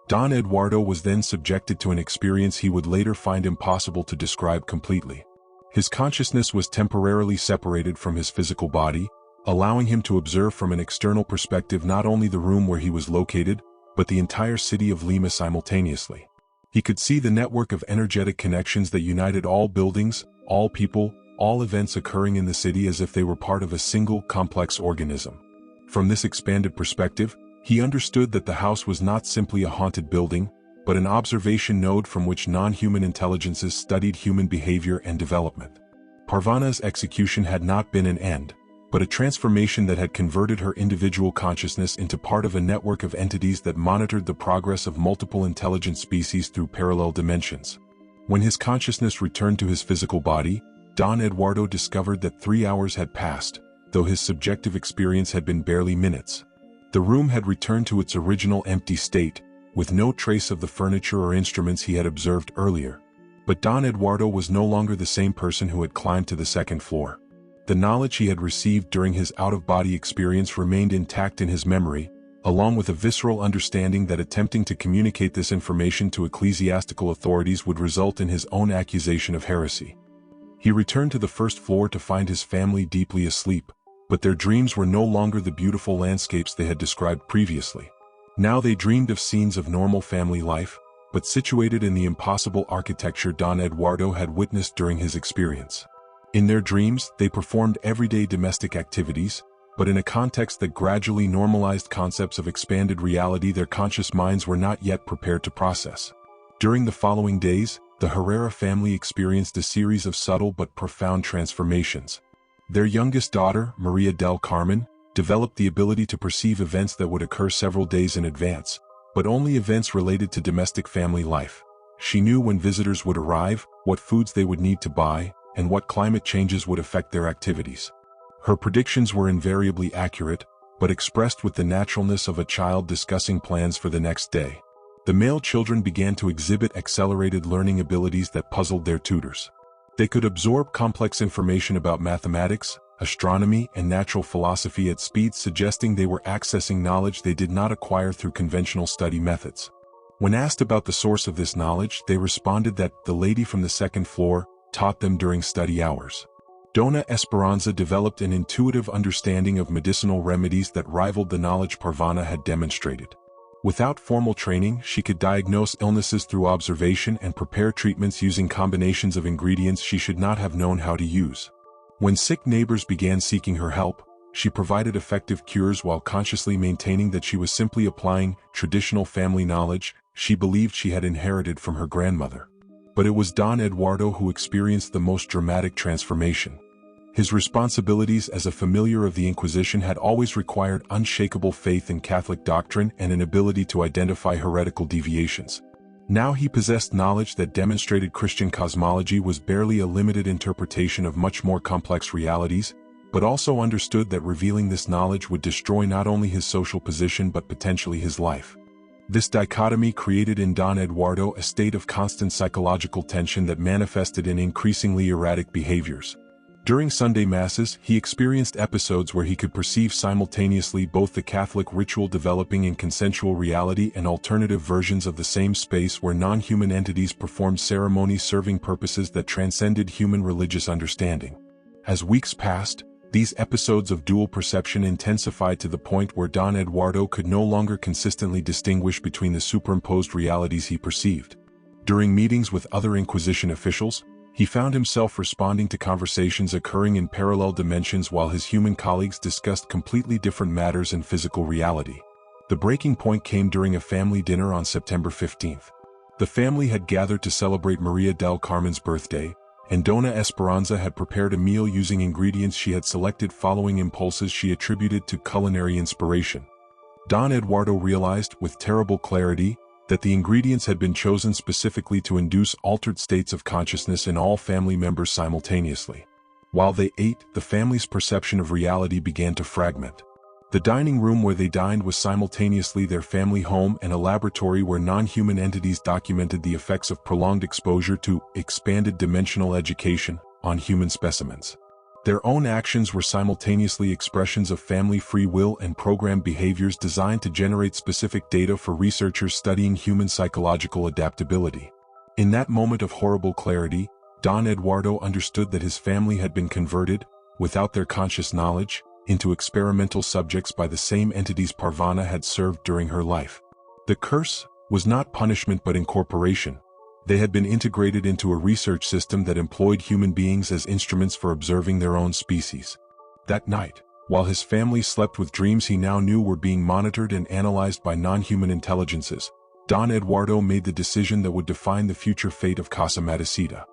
Don Eduardo was then subjected to an experience he would later find impossible to describe completely. His consciousness was temporarily separated from his physical body, allowing him to observe from an external perspective not only the room where he was located, but the entire city of Lima simultaneously. He could see the network of energetic connections that united all buildings, all people, all events occurring in the city as if they were part of a single, complex organism. From this expanded perspective, he understood that the house was not simply a haunted building, but an observation node from which non-human intelligences studied human behavior and development. Parvana's execution had not been an end, but a transformation that had converted her individual consciousness into part of a network of entities that monitored the progress of multiple intelligent species through parallel dimensions. When his consciousness returned to his physical body, Don Eduardo discovered that 3 hours had passed, though his subjective experience had been barely minutes. The room had returned to its original empty state, with no trace of the furniture or instruments he had observed earlier. But Don Eduardo was no longer the same person who had climbed to the second floor. The knowledge he had received during his out-of-body experience remained intact in his memory, along with a visceral understanding that attempting to communicate this information to ecclesiastical authorities would result in his own accusation of heresy. He returned to the first floor to find his family deeply asleep, but their dreams were no longer the beautiful landscapes they had described previously. Now they dreamed of scenes of normal family life, but situated in the impossible architecture Don Eduardo had witnessed during his experience. In their dreams, they performed everyday domestic activities, but in a context that gradually normalized concepts of expanded reality their conscious minds were not yet prepared to process. During the following days, the Herrera family experienced a series of subtle but profound transformations. Their youngest daughter, Maria del Carmen, developed the ability to perceive events that would occur several days in advance, but only events related to domestic family life. She knew when visitors would arrive, what foods they would need to buy, and what climate changes would affect their activities. Her predictions were invariably accurate, but expressed with the naturalness of a child discussing plans for the next day. The male children began to exhibit accelerated learning abilities that puzzled their tutors. They could absorb complex information about mathematics, astronomy, and natural philosophy at speeds suggesting they were accessing knowledge they did not acquire through conventional study methods. When asked about the source of this knowledge, they responded that the lady from the second floor taught them during study hours. Dona Esperanza developed an intuitive understanding of medicinal remedies that rivaled the knowledge Parvana had demonstrated. Without formal training, she could diagnose illnesses through observation and prepare treatments using combinations of ingredients she should not have known how to use. When sick neighbors began seeking her help, she provided effective cures while consciously maintaining that she was simply applying traditional family knowledge she believed she had inherited from her grandmother. But it was Don Eduardo who experienced the most dramatic transformation. His responsibilities as a familiar of the Inquisition had always required unshakable faith in Catholic doctrine and an ability to identify heretical deviations. Now he possessed knowledge that demonstrated Christian cosmology was barely a limited interpretation of much more complex realities, but also understood that revealing this knowledge would destroy not only his social position but potentially his life. This dichotomy created in Don Eduardo a state of constant psychological tension that manifested in increasingly erratic behaviors. During Sunday Masses, he experienced episodes where he could perceive simultaneously both the Catholic ritual developing in consensual reality and alternative versions of the same space where non-human entities performed ceremonies serving purposes that transcended human religious understanding. As weeks passed, these episodes of dual perception intensified to the point where Don Eduardo could no longer consistently distinguish between the superimposed realities he perceived. During meetings with other Inquisition officials, he found himself responding to conversations occurring in parallel dimensions while his human colleagues discussed completely different matters in physical reality. The breaking point came during a family dinner on September 15th. The family had gathered to celebrate Maria del Carmen's birthday, and Dona Esperanza had prepared a meal using ingredients she had selected following impulses she attributed to culinary inspiration. Don Eduardo realized, with terrible clarity, that the ingredients had been chosen specifically to induce altered states of consciousness in all family members simultaneously. While they ate, the family's perception of reality began to fragment. The dining room where they dined was simultaneously their family home and a laboratory where non-human entities documented the effects of prolonged exposure to expanded dimensional education on human specimens. Their own actions were simultaneously expressions of family free will and programmed behaviors designed to generate specific data for researchers studying human psychological adaptability. In that moment of horrible clarity, Don Eduardo understood that his family had been converted, without their conscious knowledge, into experimental subjects by the same entities Parvana had served during her life. The curse was not punishment but incorporation. They had been integrated into a research system that employed human beings as instruments for observing their own species. That night, while his family slept with dreams he now knew were being monitored and analyzed by non-human intelligences, Don Eduardo made the decision that would define the future fate of Casa Matusita.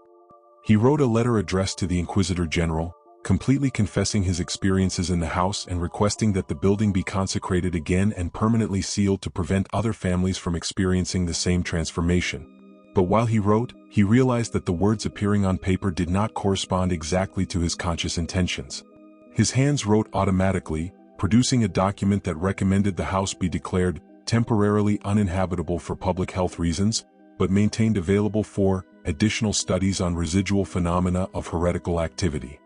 He wrote a letter addressed to the Inquisitor General, completely confessing his experiences in the house and requesting that the building be consecrated again and permanently sealed to prevent other families from experiencing the same transformation. But while he wrote, he realized that the words appearing on paper did not correspond exactly to his conscious intentions. His hands wrote automatically, producing a document that recommended the house be declared temporarily uninhabitable for public health reasons, but maintained available for additional studies on residual phenomena of heretical activity.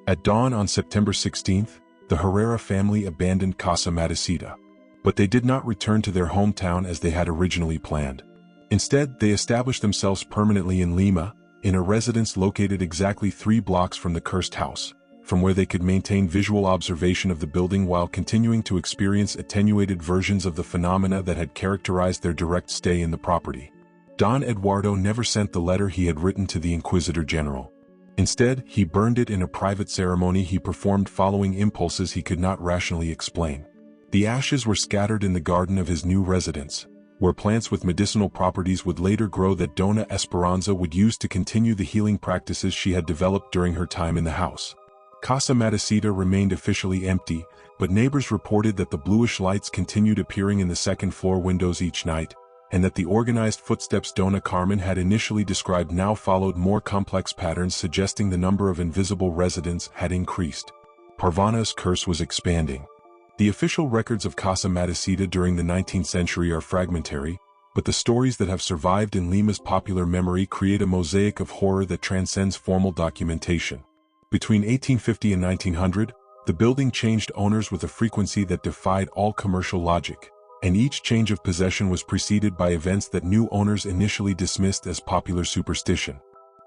At dawn on September 16th, the Herrera family abandoned Casa Matusita. But they did not return to their hometown as they had originally planned. Instead, they established themselves permanently in Lima, in a residence located exactly 3 blocks from the cursed house, from where they could maintain visual observation of the building while continuing to experience attenuated versions of the phenomena that had characterized their direct stay in the property. Don Eduardo never sent the letter he had written to the Inquisitor General. Instead, he burned it in a private ceremony he performed following impulses he could not rationally explain. The ashes were scattered in the garden of his new residence, where plants with medicinal properties would later grow that Dona Esperanza would use to continue the healing practices she had developed during her time in the house. Casa Matusita remained officially empty, but neighbors reported that the bluish lights continued appearing in the second-floor windows each night, and that the organized footsteps Dona Carmen had initially described now followed more complex patterns suggesting the number of invisible residents had increased. Parvana's curse was expanding. The official records of Casa Matusita during the 19th century are fragmentary, but the stories that have survived in Lima's popular memory create a mosaic of horror that transcends formal documentation. Between 1850 and 1900, the building changed owners with a frequency that defied all commercial logic, and each change of possession was preceded by events that new owners initially dismissed as popular superstition.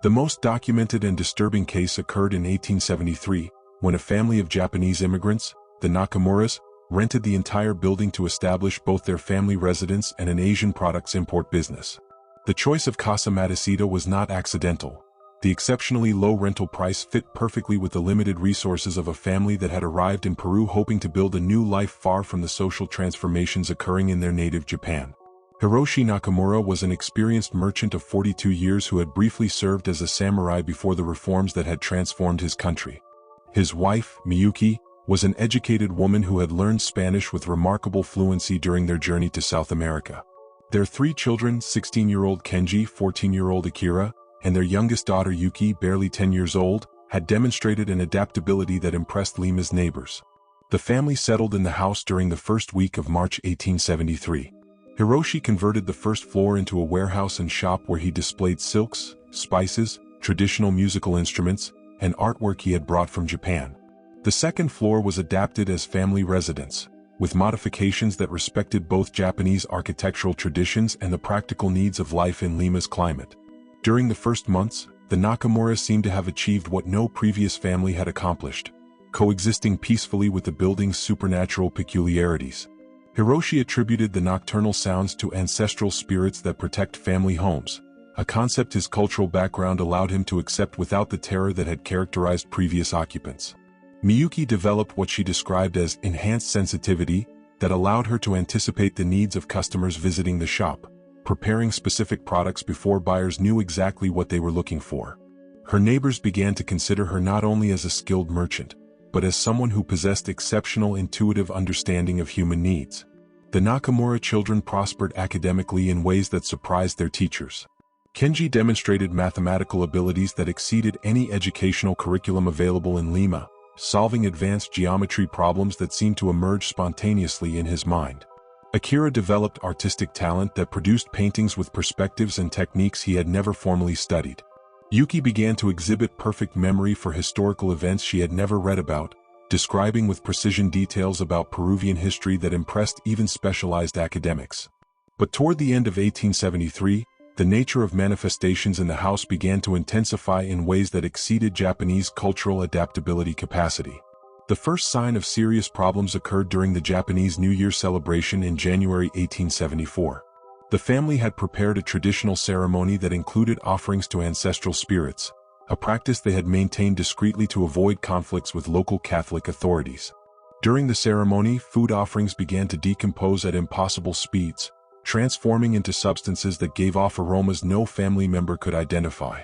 The most documented and disturbing case occurred in 1873, when a family of Japanese immigrants, the Nakamuras, rented the entire building to establish both their family residence and an Asian products import business. The choice of Casa Matusita was not accidental. The exceptionally low rental price fit perfectly with the limited resources of a family that had arrived in Peru hoping to build a new life far from the social transformations occurring in their native Japan. Hiroshi Nakamura was an experienced merchant of 42 years who had briefly served as a samurai before the reforms that had transformed his country. His wife, Miyuki, was an educated woman who had learned Spanish with remarkable fluency during their journey to South America. Their 3 children, 16-year-old Kenji, 14-year-old Akira, and their youngest daughter Yuki, barely 10 years old, had demonstrated an adaptability that impressed Lima's neighbors. The family settled in the house during the first week of March 1873. Hiroshi converted the first floor into a warehouse and shop where he displayed silks, spices, traditional musical instruments, and artwork he had brought from Japan. The second floor was adapted as family residence, with modifications that respected both Japanese architectural traditions and the practical needs of life in Lima's climate. During the first months, the Nakamura seemed to have achieved what no previous family had accomplished, coexisting peacefully with the building's supernatural peculiarities. Hiroshi attributed the nocturnal sounds to ancestral spirits that protect family homes, a concept his cultural background allowed him to accept without the terror that had characterized previous occupants. Miyuki developed what she described as enhanced sensitivity that allowed her to anticipate the needs of customers visiting the shop, preparing specific products before buyers knew exactly what they were looking for. Her neighbors began to consider her not only as a skilled merchant, but as someone who possessed exceptional intuitive understanding of human needs. The Nakamura children prospered academically in ways that surprised their teachers. Kenji demonstrated mathematical abilities that exceeded any educational curriculum available in Lima, solving advanced geometry problems that seemed to emerge spontaneously in his mind. Akira developed artistic talent that produced paintings with perspectives and techniques he had never formally studied. Yuki began to exhibit perfect memory for historical events she had never read about, describing with precision details about Peruvian history that impressed even specialized academics. But toward the end of 1873, the nature of manifestations in the house began to intensify in ways that exceeded Japanese cultural adaptability capacity. The first sign of serious problems occurred during the Japanese New Year celebration in January 1874. The family had prepared a traditional ceremony that included offerings to ancestral spirits, a practice they had maintained discreetly to avoid conflicts with local Catholic authorities. During the ceremony, food offerings began to decompose at impossible speeds, transforming into substances that gave off aromas no family member could identify.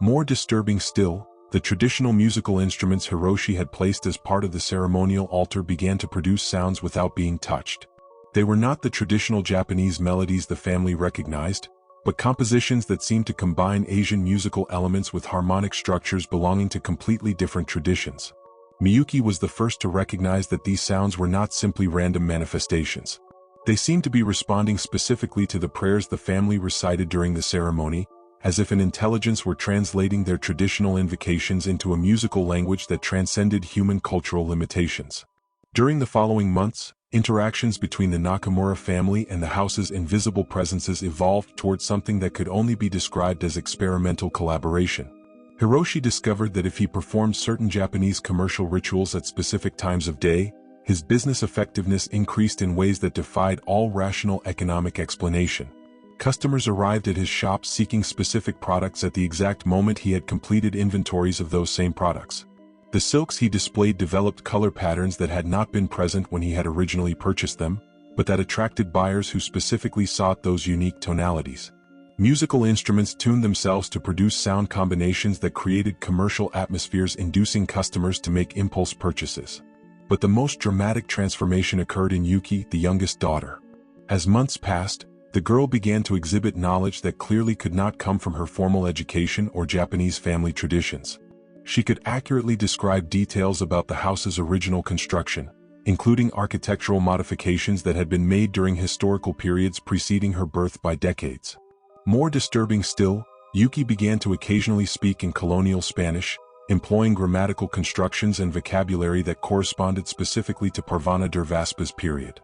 More disturbing still, the traditional musical instruments Hiroshi had placed as part of the ceremonial altar began to produce sounds without being touched. They were not the traditional Japanese melodies the family recognized, but compositions that seemed to combine Asian musical elements with harmonic structures belonging to completely different traditions. Miyuki was the first to recognize that these sounds were not simply random manifestations. They seemed to be responding specifically to the prayers the family recited during the ceremony, as if an intelligence were translating their traditional invocations into a musical language that transcended human cultural limitations. During the following months, interactions between the Nakamura family and the house's invisible presences evolved towards something that could only be described as experimental collaboration. Hiroshi discovered that if he performed certain Japanese commercial rituals at specific times of day, his business effectiveness increased in ways that defied all rational economic explanation. Customers arrived at his shop seeking specific products at the exact moment he had completed inventories of those same products. The silks he displayed developed color patterns that had not been present when he had originally purchased them, but that attracted buyers who specifically sought those unique tonalities. Musical instruments tuned themselves to produce sound combinations that created commercial atmospheres, inducing customers to make impulse purchases. But the most dramatic transformation occurred in Yuki, the youngest daughter. As months passed, the girl began to exhibit knowledge that clearly could not come from her formal education or Japanese family traditions. She could accurately describe details about the house's original construction, including architectural modifications that had been made during historical periods preceding her birth by decades. More disturbing still, Yuki began to occasionally speak in colonial Spanish, employing grammatical constructions and vocabulary that corresponded specifically to Parvana Durvaspa's period.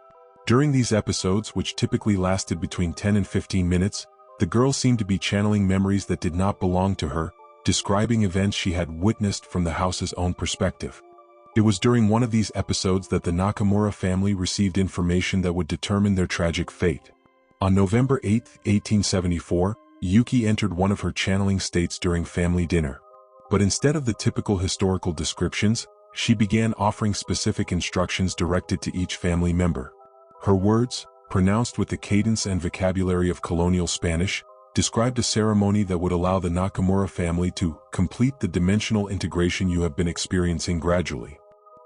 During these episodes, which typically lasted between 10 and 15 minutes, the girl seemed to be channeling memories that did not belong to her, describing events she had witnessed from the house's own perspective. It was during one of these episodes that the Nakamura family received information that would determine their tragic fate. On November 8, 1874, Yuki entered one of her channeling states during family dinner. But instead of the typical historical descriptions, she began offering specific instructions directed to each family member. Her words, pronounced with the cadence and vocabulary of colonial Spanish, described a ceremony that would allow the Nakamura family to complete the dimensional integration you have been experiencing gradually.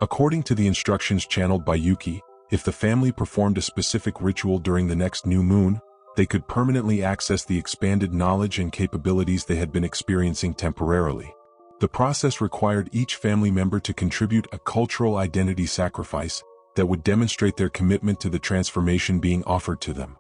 According to the instructions channeled by Yuki, if the family performed a specific ritual during the next new moon, they could permanently access the expanded knowledge and capabilities they had been experiencing temporarily. The process required each family member to contribute a cultural identity sacrifice that would demonstrate their commitment to the transformation being offered to them.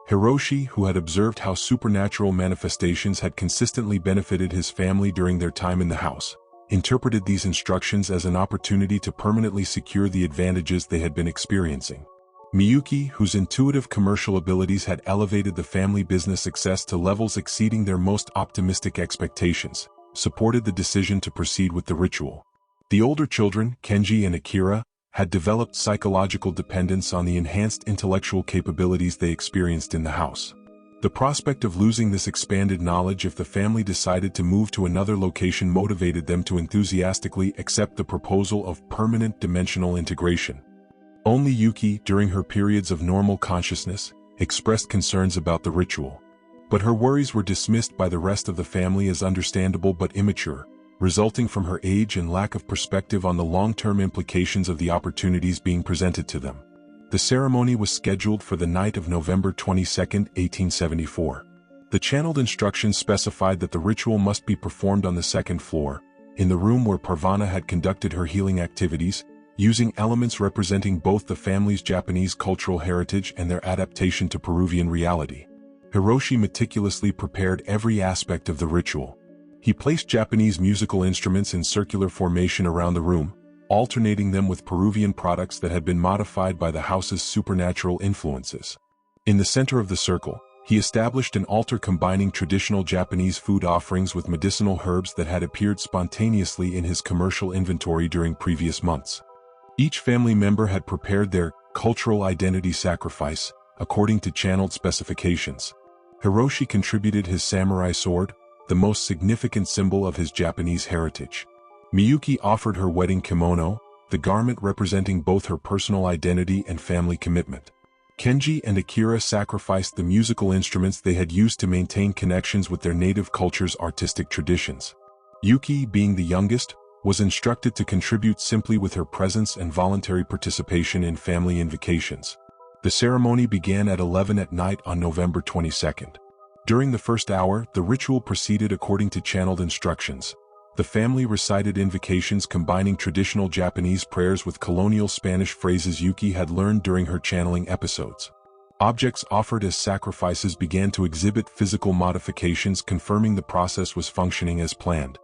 Hiroshi, who had observed how supernatural manifestations had consistently benefited his family during their time in the house, interpreted these instructions as an opportunity to permanently secure the advantages they had been experiencing. Miyuki, whose intuitive commercial abilities had elevated the family business success to levels exceeding their most optimistic expectations, supported the decision to proceed with the ritual. The older children, Kenji and Akira, had developed psychological dependence on the enhanced intellectual capabilities they experienced in the house. The prospect of losing this expanded knowledge if the family decided to move to another location motivated them to enthusiastically accept the proposal of permanent dimensional integration. Only Yuki, during her periods of normal consciousness, expressed concerns about the ritual. But her worries were dismissed by the rest of the family as understandable but immature, resulting from her age and lack of perspective on the long-term implications of the opportunities being presented to them. The ceremony was scheduled for the night of November 22, 1874. The channeled instructions specified that the ritual must be performed on the second floor, in the room where Parvana had conducted her healing activities, using elements representing both the family's Japanese cultural heritage and their adaptation to Peruvian reality. Hiroshi meticulously prepared every aspect of the ritual. He placed Japanese musical instruments in circular formation around the room, alternating them with Peruvian products that had been modified by the house's supernatural influences. In the center of the circle, he established an altar combining traditional Japanese food offerings with medicinal herbs that had appeared spontaneously in his commercial inventory during previous months. Each family member had prepared their cultural identity sacrifice, according to channeled specifications. Hiroshi contributed his samurai sword, the most significant symbol of his Japanese heritage. Miyuki offered her wedding kimono, the garment representing both her personal identity and family commitment. Kenji and Akira sacrificed the musical instruments they had used to maintain connections with their native culture's artistic traditions. Yuki, being the youngest, was instructed to contribute simply with her presence and voluntary participation in family invocations. The ceremony began at 11 at night on November 22nd. During the first hour, the ritual proceeded according to channeled instructions. The family recited invocations combining traditional Japanese prayers with colonial Spanish phrases Yuki had learned during her channeling episodes. Objects offered as sacrifices began to exhibit physical modifications, confirming the process was functioning as planned.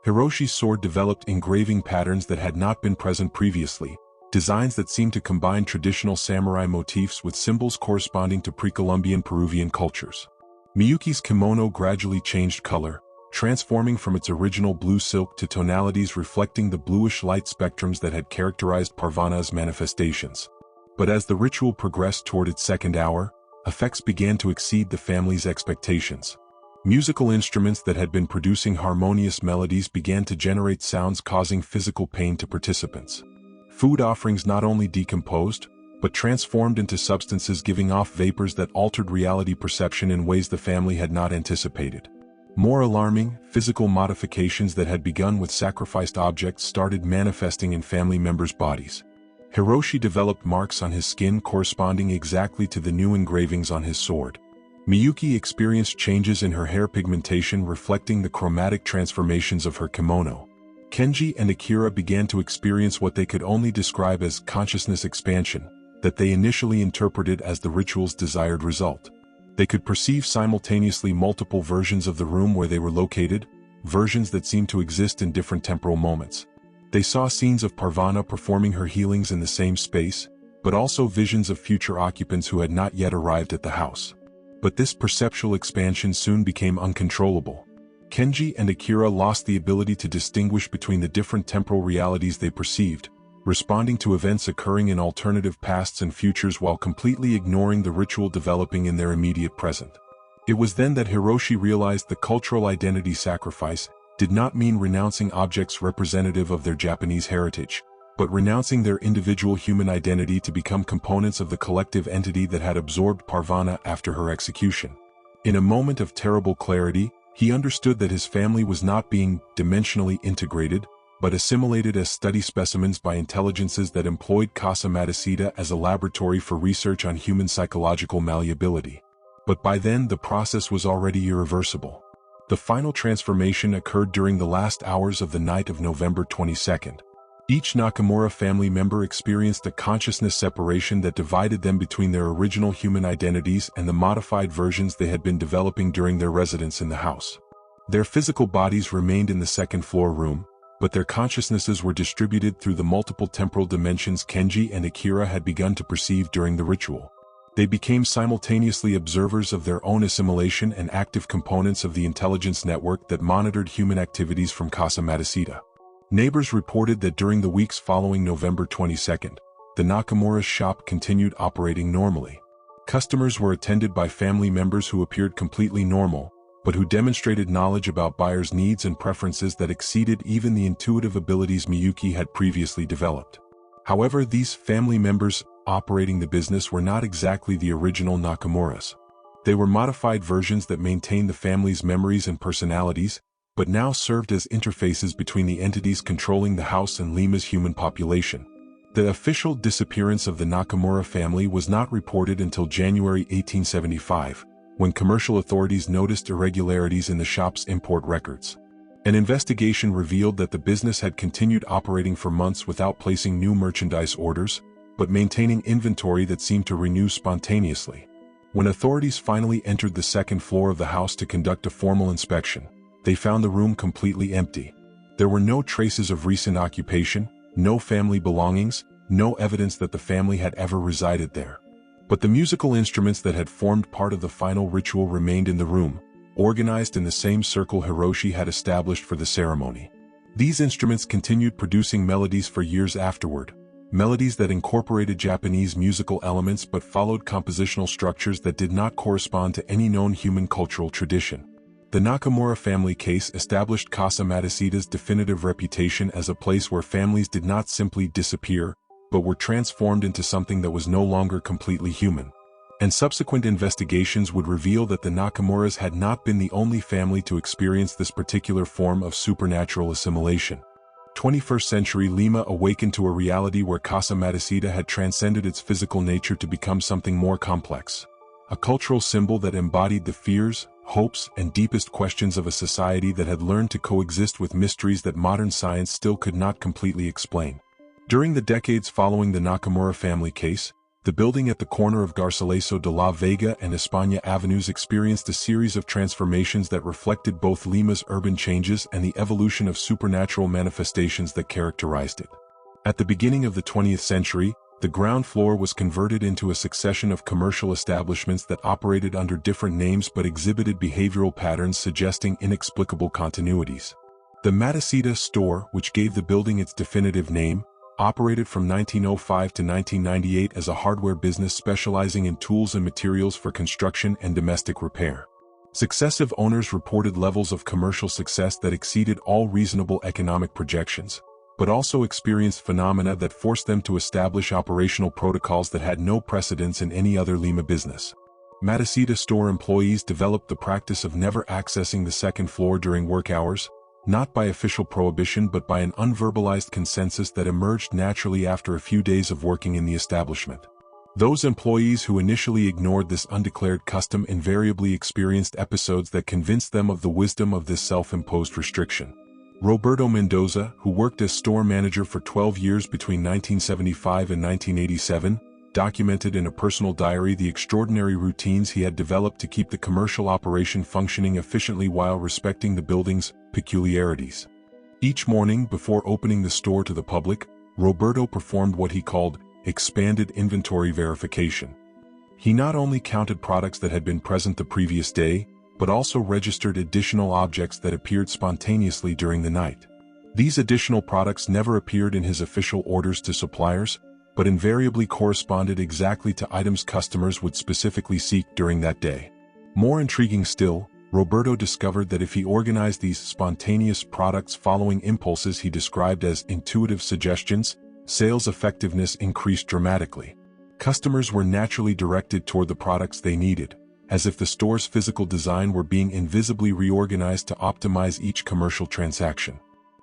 Hiroshi's sword developed engraving patterns that had not been present previously, designs that seemed to combine traditional samurai motifs with symbols corresponding to pre-Columbian Peruvian cultures. Miyuki's kimono gradually changed color, transforming from its original blue silk to tonalities reflecting the bluish light spectrums that had characterized Parvana's manifestations. But as the ritual progressed toward its second hour, effects began to exceed the family's expectations. Musical instruments that had been producing harmonious melodies began to generate sounds causing physical pain to participants. Food offerings not only decomposed, but transformed into substances giving off vapors that altered reality perception in ways the family had not anticipated. More alarming, physical modifications that had begun with sacrificed objects started manifesting in family members' bodies. Hiroshi developed marks on his skin corresponding exactly to the new engravings on his sword. Miyuki experienced changes in her hair pigmentation reflecting the chromatic transformations of her kimono. Kenji and Akira began to experience what they could only describe as consciousness expansion, that they initially interpreted as the ritual's desired result. They could perceive simultaneously multiple versions of the room where they were located, versions that seemed to exist in different temporal moments. They saw scenes of Parvana performing her healings in the same space, but also visions of future occupants who had not yet arrived at the house. But this perceptual expansion soon became uncontrollable. Kenji and Akira lost the ability to distinguish between the different temporal realities they perceived, responding to events occurring in alternative pasts and futures while completely ignoring the ritual developing in their immediate present. It was then that Hiroshi realized the cultural identity sacrifice did not mean renouncing objects representative of their Japanese heritage, but renouncing their individual human identity to become components of the collective entity that had absorbed Parvana after her execution. In a moment of terrible clarity, he understood that his family was not being dimensionally integrated, but assimilated as study specimens by intelligences that employed Casa Matusita as a laboratory for research on human psychological malleability. But by then the process was already irreversible. The final transformation occurred during the last hours of the night of November 22nd. Each Nakamura family member experienced a consciousness separation that divided them between their original human identities and the modified versions they had been developing during their residence in the house. Their physical bodies remained in the second-floor room, but their consciousnesses were distributed through the multiple temporal dimensions Kenji and Akira had begun to perceive during the ritual. They became simultaneously observers of their own assimilation and active components of the intelligence network that monitored human activities from Casa Matusita. Neighbors reported that during the weeks following November 22nd, the Nakamura's shop continued operating normally. Customers were attended by family members who appeared completely normal, but who demonstrated knowledge about buyers' needs and preferences that exceeded even the intuitive abilities Miyuki had previously developed. However, these family members operating the business were not exactly the original Nakamuras. They were modified versions that maintained the family's memories and personalities, but now served as interfaces between the entities controlling the house and Lima's human population. The official disappearance of the Nakamura family was not reported until January 1875, when commercial authorities noticed irregularities in the shop's import records. An investigation revealed that the business had continued operating for months without placing new merchandise orders, but maintaining inventory that seemed to renew spontaneously. When authorities finally entered the second floor of the house to conduct a formal inspection, they found the room completely empty. There were no traces of recent occupation, no family belongings, no evidence that the family had ever resided there. But the musical instruments that had formed part of the final ritual remained in the room, organized in the same circle Hiroshi had established for the ceremony. These instruments continued producing melodies for years afterward, melodies that incorporated Japanese musical elements but followed compositional structures that did not correspond to any known human cultural tradition. The Nakamura family case established Casa Matusita's definitive reputation as a place where families did not simply disappear, but were transformed into something that was no longer completely human. And subsequent investigations would reveal that the Nakamuras had not been the only family to experience this particular form of supernatural assimilation. 21st century Lima awakened to a reality where Casa Matusita had transcended its physical nature to become something more complex. A cultural symbol that embodied the fears, hopes, and deepest questions of a society that had learned to coexist with mysteries that modern science still could not completely explain. During the decades following the Nakamura family case, The building at the corner of Garcilaso de la Vega and España Avenues experienced a series of transformations that reflected both Lima's urban changes and the evolution of supernatural manifestations that characterized it. At the beginning of the 20th century, the ground floor was converted into a succession of commercial establishments that operated under different names but exhibited behavioral patterns suggesting inexplicable continuities. The Matusita store, which gave the building its definitive name, operated from 1905 to 1998 as a hardware business specializing in tools and materials for construction and domestic repair. Successive owners reported levels of commercial success that exceeded all reasonable economic projections, but also experienced phenomena that forced them to establish operational protocols that had no precedence in any other Lima business. Matusita store employees developed the practice of never accessing the second floor during work hours, not by official prohibition but by an unverbalized consensus that emerged naturally after a few days of working in the establishment. Those employees who initially ignored this undeclared custom invariably experienced episodes that convinced them of the wisdom of this self-imposed restriction. Roberto Mendoza, who worked as store manager for 12 years between 1975 and 1987, documented in a personal diary the extraordinary routines he had developed to keep the commercial operation functioning efficiently while respecting the building's peculiarities. Each morning before opening the store to the public, Roberto performed what he called expanded inventory verification. He not only counted products that had been present the previous day, but also registered additional objects that appeared spontaneously during the night. These additional products never appeared in his official orders to suppliers, but invariably corresponded exactly to items customers would specifically seek during that day. More intriguing still, Roberto discovered that if he organized these spontaneous products following impulses he described as intuitive suggestions, sales effectiveness increased dramatically. Customers were naturally directed toward the products they needed, as if the store's physical design were being invisibly reorganized to optimize each commercial transaction.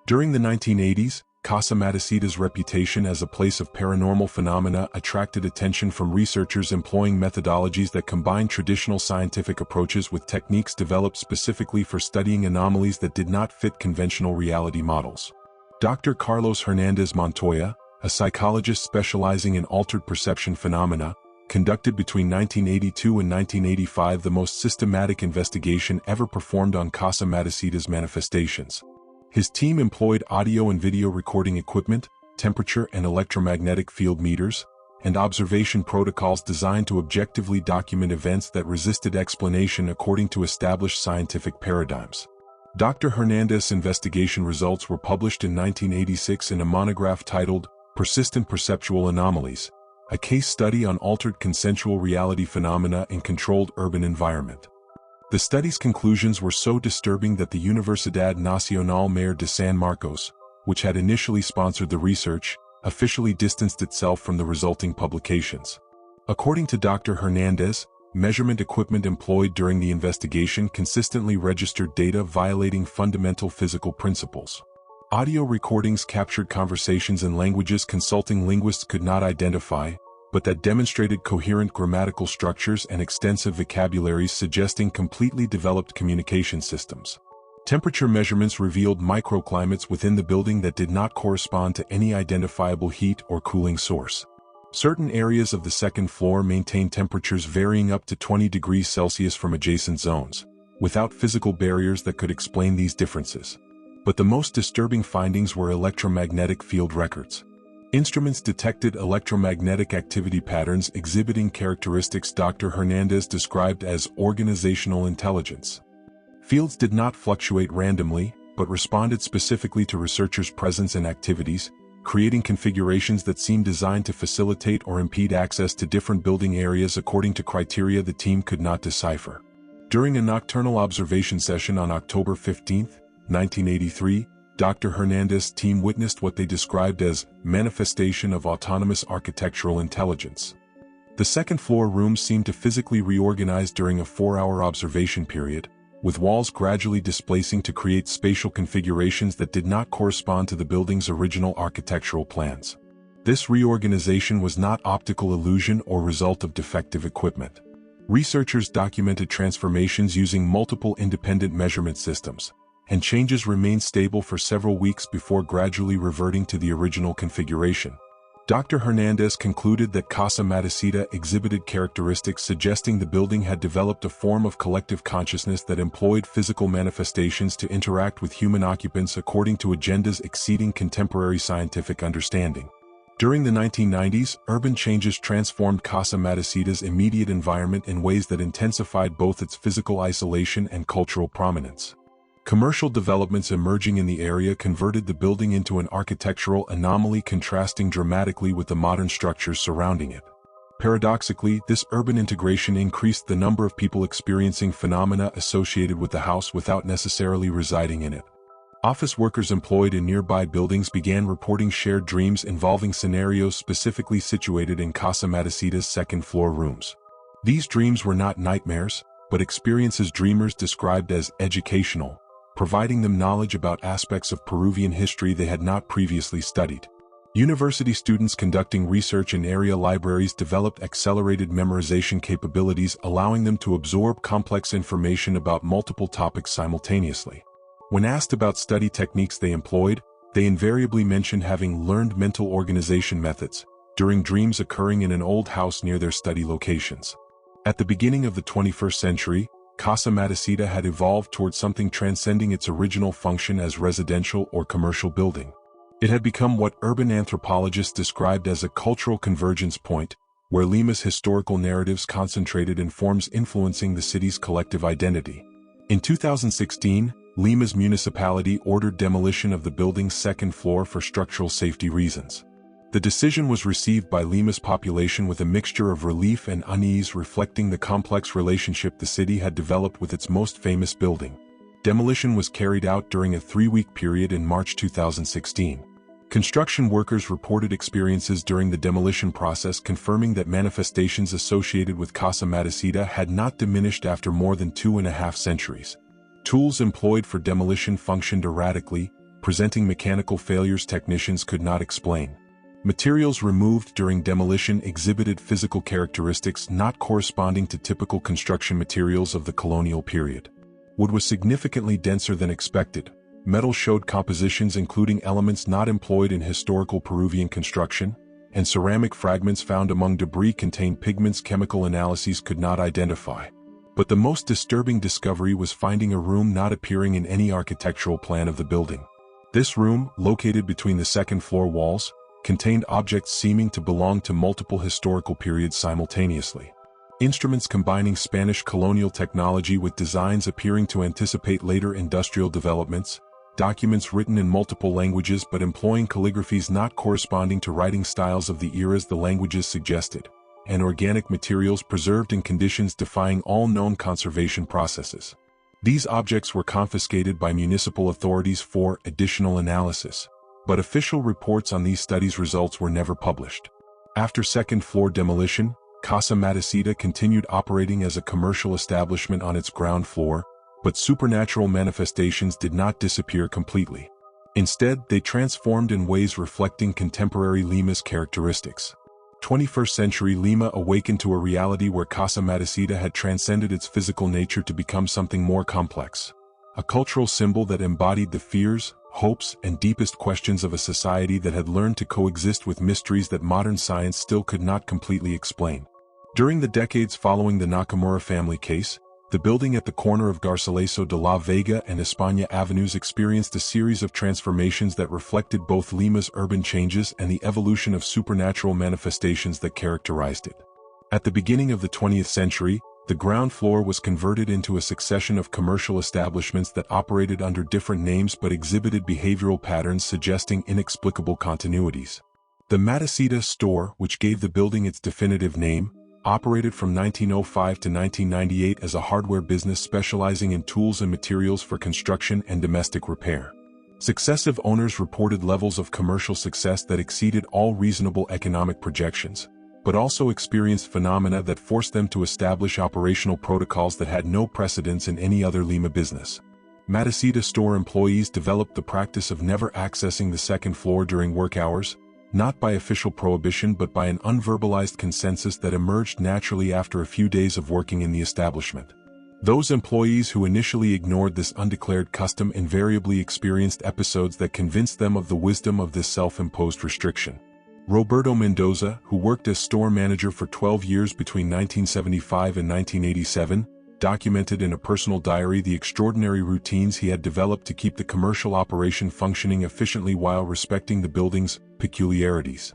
During the 1980s, Casa Matusita's reputation as a place of paranormal phenomena attracted attention from researchers employing methodologies that combined traditional scientific approaches with techniques developed specifically for studying anomalies that did not fit conventional reality models. Dr. Carlos Hernandez Montoya, a psychologist specializing in altered perception phenomena, conducted between 1982 and 1985 the most systematic investigation ever performed on Casa Matusita's manifestations. His team employed audio and video recording equipment, temperature and electromagnetic field meters, and observation protocols designed to objectively document events that resisted explanation according to established scientific paradigms. Dr. Hernandez's investigation results were published in 1986 in a monograph titled Persistent Perceptual Anomalies, a case study on altered consensual reality phenomena in controlled urban environment. The study's conclusions were so disturbing that the Universidad Nacional Mayor de San Marcos, which had initially sponsored the research, officially distanced itself from the resulting publications. According to Dr. Hernandez, measurement equipment employed during the investigation consistently registered data violating fundamental physical principles. Audio recordings captured conversations in languages consulting linguists could not identify, but that demonstrated coherent grammatical structures and extensive vocabularies suggesting completely developed communication systems. Temperature measurements revealed microclimates within the building that did not correspond to any identifiable heat or cooling source. Certain areas of the second floor maintained temperatures varying up to 20 degrees Celsius from adjacent zones, without physical barriers that could explain these differences. But the most disturbing findings were electromagnetic field records. Instruments detected electromagnetic activity patterns exhibiting characteristics Dr. Hernandez described as organizational intelligence. Fields did not fluctuate randomly, but responded specifically to researchers' presence and activities, creating configurations that seemed designed to facilitate or impede access to different building areas according to criteria the team could not decipher. During a nocturnal observation session on October 15, 1983, Dr. Hernandez's team witnessed what they described as manifestation of autonomous architectural intelligence. The second-floor rooms seemed to physically reorganize during a 4-hour observation period, with walls gradually displacing to create spatial configurations that did not correspond to the building's original architectural plans. This reorganization was not optical illusion or result of defective equipment. Researchers documented transformations using multiple independent measurement systems, and changes remained stable for several weeks before gradually reverting to the original configuration. Dr. Hernandez concluded that Casa Matusita exhibited characteristics suggesting the building had developed a form of collective consciousness that employed physical manifestations to interact with human occupants according to agendas exceeding contemporary scientific understanding. During the 1990s, urban changes transformed Casa Matusita's immediate environment in ways that intensified both its physical isolation and cultural prominence. Commercial developments emerging in the area converted the building into an architectural anomaly, contrasting dramatically with the modern structures surrounding it. Paradoxically, this urban integration increased the number of people experiencing phenomena associated with the house without necessarily residing in it. Office workers employed in nearby buildings began reporting shared dreams involving scenarios specifically situated in Casa Matusita's second-floor rooms. These dreams were not nightmares, but experiences dreamers described as educational, providing them knowledge about aspects of Peruvian history they had not previously studied. University students conducting research in area libraries developed accelerated memorization capabilities, allowing them to absorb complex information about multiple topics simultaneously. When asked about study techniques they employed, they invariably mentioned having learned mental organization methods during dreams occurring in an old house near their study locations. At the beginning of the 21st century, Casa Matusita had evolved towards something transcending its original function as residential or commercial building. It had become what urban anthropologists described as a cultural convergence point, where Lima's historical narratives concentrated in forms influencing the city's collective identity. In 2016, Lima's municipality ordered demolition of the building's second floor for structural safety reasons. The decision was received by Lima's population with a mixture of relief and unease, reflecting the complex relationship the city had developed with its most famous building. Demolition was carried out during a 3-week period in March 2016. Construction workers reported experiences during the demolition process, confirming that manifestations associated with Casa Matusita had not diminished after more than 2.5 centuries. Tools employed for demolition functioned erratically, presenting mechanical failures technicians could not explain. Materials removed during demolition exhibited physical characteristics not corresponding to typical construction materials of the colonial period. Wood was significantly denser than expected. Metal showed compositions including elements not employed in historical Peruvian construction, and ceramic fragments found among debris contained pigments chemical analyses could not identify. But the most disturbing discovery was finding a room not appearing in any architectural plan of the building. This room, located between the second-floor walls, contained objects seeming to belong to multiple historical periods simultaneously. Instruments combining Spanish colonial technology with designs appearing to anticipate later industrial developments, documents written in multiple languages but employing calligraphies not corresponding to writing styles of the eras the languages suggested, and organic materials preserved in conditions defying all known conservation processes. These objects were confiscated by municipal authorities for additional analysis, but official reports on these studies' results were never published. After second-floor demolition, Casa Matusita continued operating as a commercial establishment on its ground floor, but supernatural manifestations did not disappear completely. Instead, they transformed in ways reflecting contemporary Lima's characteristics. 21st century Lima awakened to a reality where Casa Matusita had transcended its physical nature to become something more complex. A cultural symbol that embodied the fears, hopes, and deepest questions of a society that had learned to coexist with mysteries that modern science still could not completely explain. During the decades following the Nakamura family case, the building at the corner of Garcilaso de la Vega and España Avenues experienced a series of transformations that reflected both Lima's urban changes and the evolution of supernatural manifestations that characterized it. At the beginning of the 20th century, the ground floor was converted into a succession of commercial establishments that operated under different names but exhibited behavioral patterns suggesting inexplicable continuities. The Matusita store, which gave the building its definitive name, operated from 1905 to 1998 as a hardware business specializing in tools and materials for construction and domestic repair. Successive owners reported levels of commercial success that exceeded all reasonable economic projections, but also experienced phenomena that forced them to establish operational protocols that had no precedence in any other Lima business. Matusita store employees developed the practice of never accessing the second floor during work hours, not by official prohibition but by an unverbalized consensus that emerged naturally after a few days of working in the establishment. Those employees who initially ignored this undeclared custom invariably experienced episodes that convinced them of the wisdom of this self-imposed restriction. Roberto Mendoza, who worked as store manager for 12 years between 1975 and 1987, documented in a personal diary the extraordinary routines he had developed to keep the commercial operation functioning efficiently while respecting the building's peculiarities.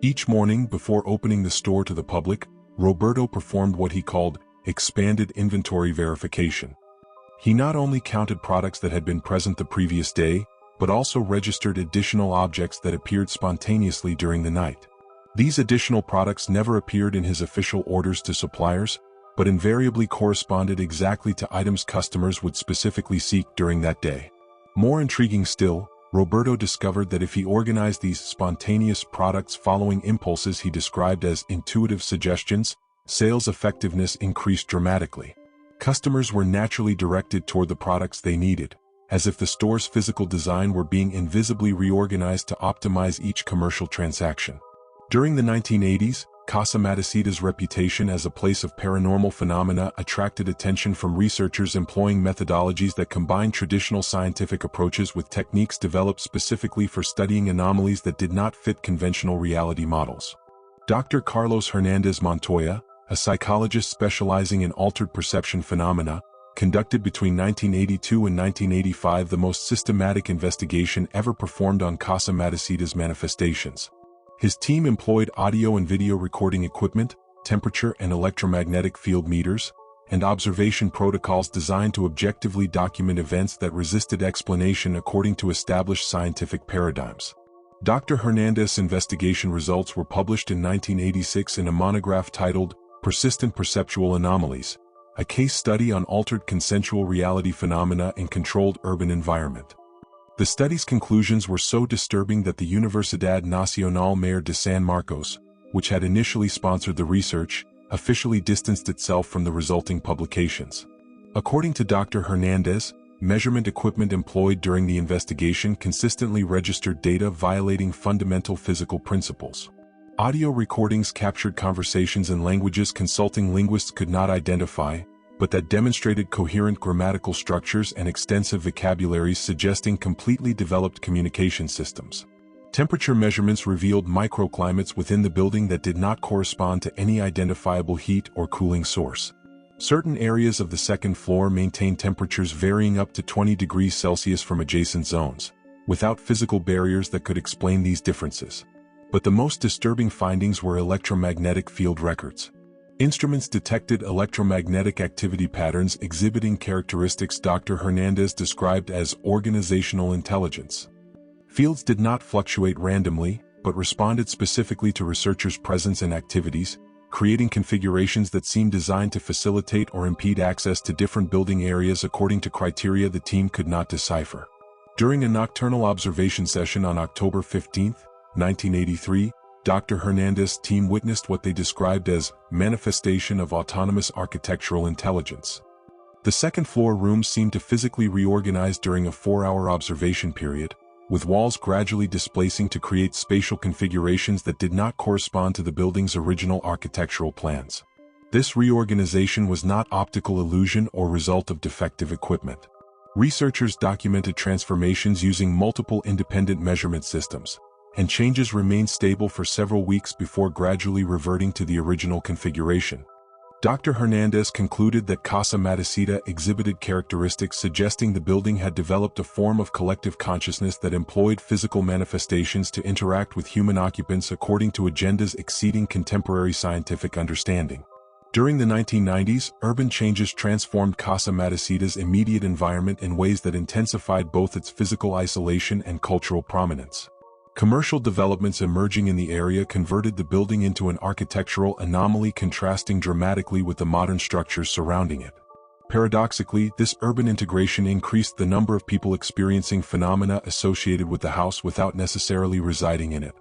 Each morning before opening the store to the public, Roberto performed what he called expanded inventory verification. He not only counted products that had been present the previous day, but also registered additional objects that appeared spontaneously during the night. These additional products never appeared in his official orders to suppliers, but invariably corresponded exactly to items customers would specifically seek during that day. More intriguing still, Roberto discovered that if he organized these spontaneous products following impulses he described as intuitive suggestions, sales effectiveness increased dramatically. Customers were naturally directed toward the products they needed, as if the store's physical design were being invisibly reorganized to optimize each commercial transaction. During the 1980s, Casa Matusita's reputation as a place of paranormal phenomena attracted attention from researchers employing methodologies that combined traditional scientific approaches with techniques developed specifically for studying anomalies that did not fit conventional reality models. Dr. Carlos Hernandez Montoya, a psychologist specializing in altered perception phenomena, conducted between 1982 and 1985 the most systematic investigation ever performed on Casa Matusita's manifestations. His team employed audio and video recording equipment, temperature and electromagnetic field meters, and observation protocols designed to objectively document events that resisted explanation according to established scientific paradigms. Dr. Hernandez's investigation results were published in 1986 in a monograph titled Persistent Perceptual Anomalies, a case study on altered consensual reality phenomena in controlled urban environment. The study's conclusions were so disturbing that the Universidad Nacional Mayor de San Marcos, which had initially sponsored the research, officially distanced itself from the resulting publications. According to Dr. Hernandez, measurement equipment employed during the investigation consistently registered data violating fundamental physical principles. Audio recordings captured conversations in languages consulting linguists could not identify, but that demonstrated coherent grammatical structures and extensive vocabularies suggesting completely developed communication systems. Temperature measurements revealed microclimates within the building that did not correspond to any identifiable heat or cooling source. Certain areas of the second floor maintained temperatures varying up to 20 degrees Celsius from adjacent zones, without physical barriers that could explain these differences. But the most disturbing findings were electromagnetic field records. Instruments detected electromagnetic activity patterns exhibiting characteristics Dr. Hernandez described as organizational intelligence. Fields did not fluctuate randomly, but responded specifically to researchers' presence and activities, creating configurations that seemed designed to facilitate or impede access to different building areas according to criteria the team could not decipher. During a nocturnal observation session on October 15, 1983, Dr. Hernandez's team witnessed what they described as manifestation of autonomous architectural intelligence. The second-floor rooms seemed to physically reorganize during a 4-hour observation period, with walls gradually displacing to create spatial configurations that did not correspond to the building's original architectural plans. This reorganization was not optical illusion or result of defective equipment. Researchers documented transformations using multiple independent measurement systems, and changes remained stable for several weeks before gradually reverting to the original configuration. Dr. Hernandez concluded that Casa Matusita exhibited characteristics suggesting the building had developed a form of collective consciousness that employed physical manifestations to interact with human occupants according to agendas exceeding contemporary scientific understanding. During the 1990s, urban changes transformed Casa Matusita's immediate environment in ways that intensified both its physical isolation and cultural prominence. Commercial developments emerging in the area converted the building into an architectural anomaly contrasting dramatically with the modern structures surrounding it. Paradoxically, this urban integration increased the number of people experiencing phenomena associated with the house without necessarily residing in it.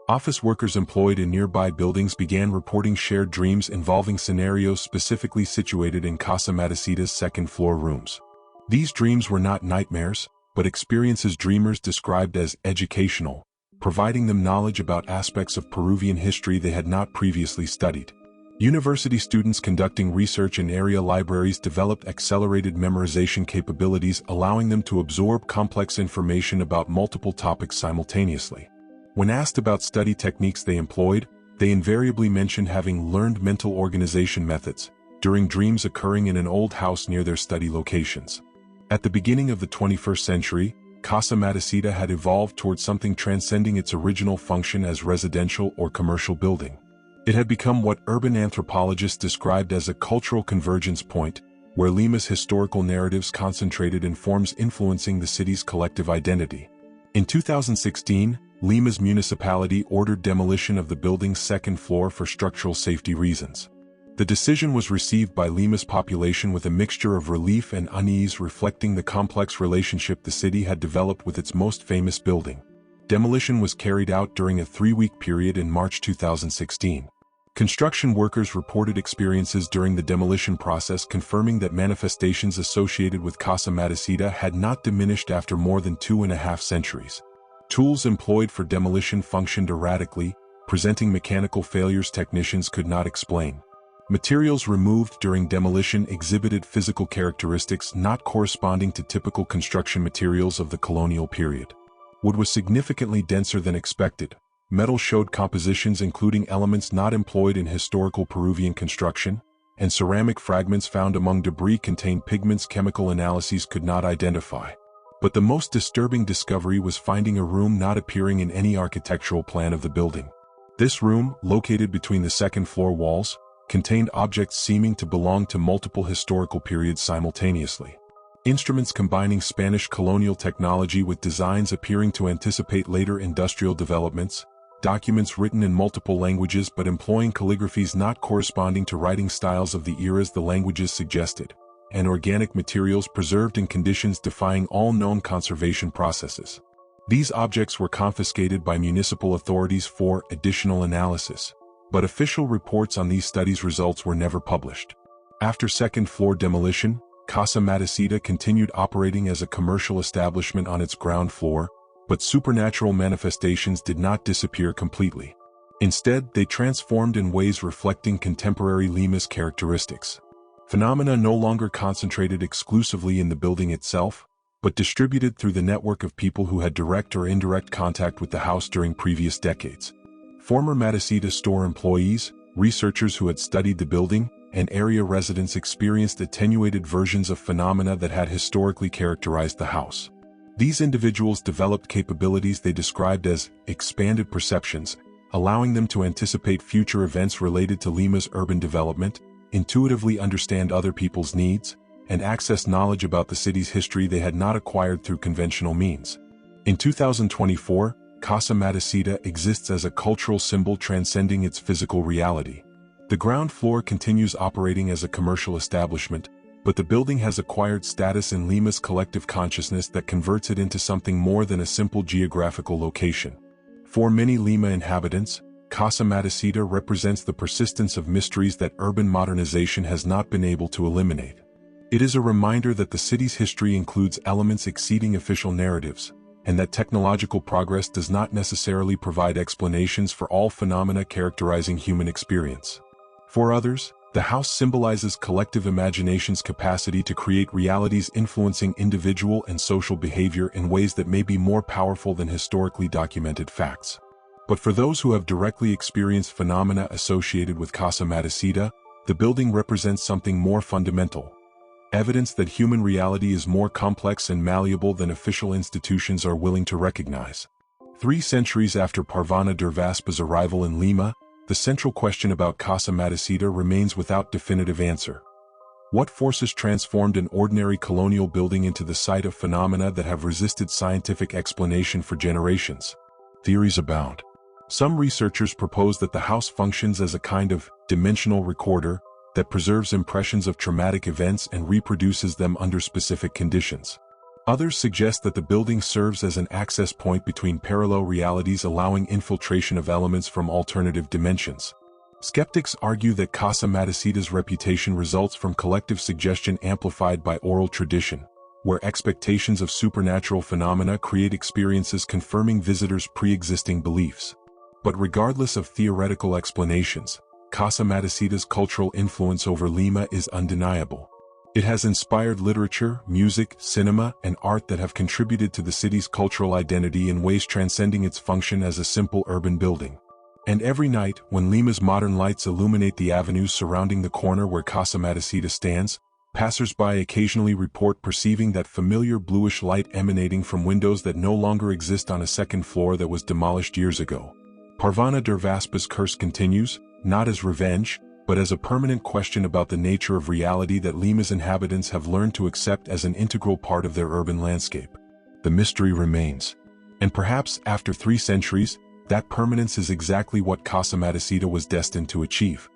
Office workers employed in nearby buildings began reporting shared dreams involving scenarios specifically situated in Casa Matusita's second-floor rooms. These dreams were not nightmares, but experiences dreamers described as educational, providing them knowledge about aspects of Peruvian history they had not previously studied. University students conducting research in area libraries developed accelerated memorization capabilities, allowing them to absorb complex information about multiple topics simultaneously. When asked about study techniques they employed, they invariably mentioned having learned mental organization methods during dreams occurring in an old house near their study locations. At the beginning of the 21st century, Casa Matusita had evolved towards something transcending its original function as residential or commercial building. It had become what urban anthropologists described as a cultural convergence point, where Lima's historical narratives concentrated in forms influencing the city's collective identity. In 2016, Lima's municipality ordered demolition of the building's second floor for structural safety reasons. The decision was received by Lima's population with a mixture of relief and unease, reflecting the complex relationship the city had developed with its most famous building. Demolition was carried out during a 3-week period in March 2016. Construction workers reported experiences during the demolition process, confirming that manifestations associated with Casa Matusita had not diminished after more than 2.5 centuries. Tools employed for demolition functioned erratically, presenting mechanical failures technicians could not explain. Materials removed during demolition exhibited physical characteristics not corresponding to typical construction materials of the colonial period. Wood was significantly denser than expected. Metal showed compositions including elements not employed in historical Peruvian construction, and ceramic fragments found among debris contained pigments chemical analyses could not identify. But the most disturbing discovery was finding a room not appearing in any architectural plan of the building. This room, located between the second floor walls, contained objects seeming to belong to multiple historical periods simultaneously. Instruments combining Spanish colonial technology with designs appearing to anticipate later industrial developments, documents written in multiple languages but employing calligraphies not corresponding to writing styles of the eras the languages suggested, and organic materials preserved in conditions defying all known conservation processes. These objects were confiscated by municipal authorities for additional analysis, but official reports on these studies' results were never published. After second-floor demolition, Casa Matusita continued operating as a commercial establishment on its ground floor, but supernatural manifestations did not disappear completely. Instead, they transformed in ways reflecting contemporary Lima's characteristics. Phenomena no longer concentrated exclusively in the building itself, but distributed through the network of people who had direct or indirect contact with the house during previous decades. Former Matusita store employees, researchers who had studied the building, and area residents experienced attenuated versions of phenomena that had historically characterized the house. These individuals developed capabilities they described as expanded perceptions, allowing them to anticipate future events related to Lima's urban development, intuitively understand other people's needs, and access knowledge about the city's history they had not acquired through conventional means. In 2024, Casa Matusita exists as a cultural symbol transcending its physical reality. The ground floor continues operating as a commercial establishment, but the building has acquired status in Lima's collective consciousness that converts it into something more than a simple geographical location. For many Lima inhabitants, Casa Matusita represents the persistence of mysteries that urban modernization has not been able to eliminate. It is a reminder that the city's history includes elements exceeding official narratives, and that technological progress does not necessarily provide explanations for all phenomena characterizing human experience. For others, the house symbolizes collective imagination's capacity to create realities influencing individual and social behavior in ways that may be more powerful than historically documented facts. But for those who have directly experienced phenomena associated with Casa Matusita, the building represents something more fundamental. Evidence that human reality is more complex and malleable than official institutions are willing to recognize. 3 centuries after Parvana Durvaspa's arrival in Lima, the central question about Casa Matusita remains without definitive answer. What forces transformed an ordinary colonial building into the site of phenomena that have resisted scientific explanation for generations? Theories abound. Some researchers propose that the house functions as a kind of dimensional recorder that preserves impressions of traumatic events and reproduces them under specific conditions. Others suggest that the building serves as an access point between parallel realities, allowing infiltration of elements from alternative dimensions. Skeptics argue that Casa Matusita's reputation results from collective suggestion amplified by oral tradition, where expectations of supernatural phenomena create experiences confirming visitors' pre-existing beliefs. But regardless of theoretical explanations, Casa Matusita's cultural influence over Lima is undeniable. It has inspired literature, music, cinema, and art that have contributed to the city's cultural identity in ways transcending its function as a simple urban building. And every night, when Lima's modern lights illuminate the avenues surrounding the corner where Casa Matusita stands, passers-by occasionally report perceiving that familiar bluish light emanating from windows that no longer exist on a second floor that was demolished years ago. Parvana Durvaspa's curse continues, not as revenge, but as a permanent question about the nature of reality that Lima's inhabitants have learned to accept as an integral part of their urban landscape. The mystery remains. And perhaps, after 3 centuries, that permanence is exactly what Casa Matusita was destined to achieve.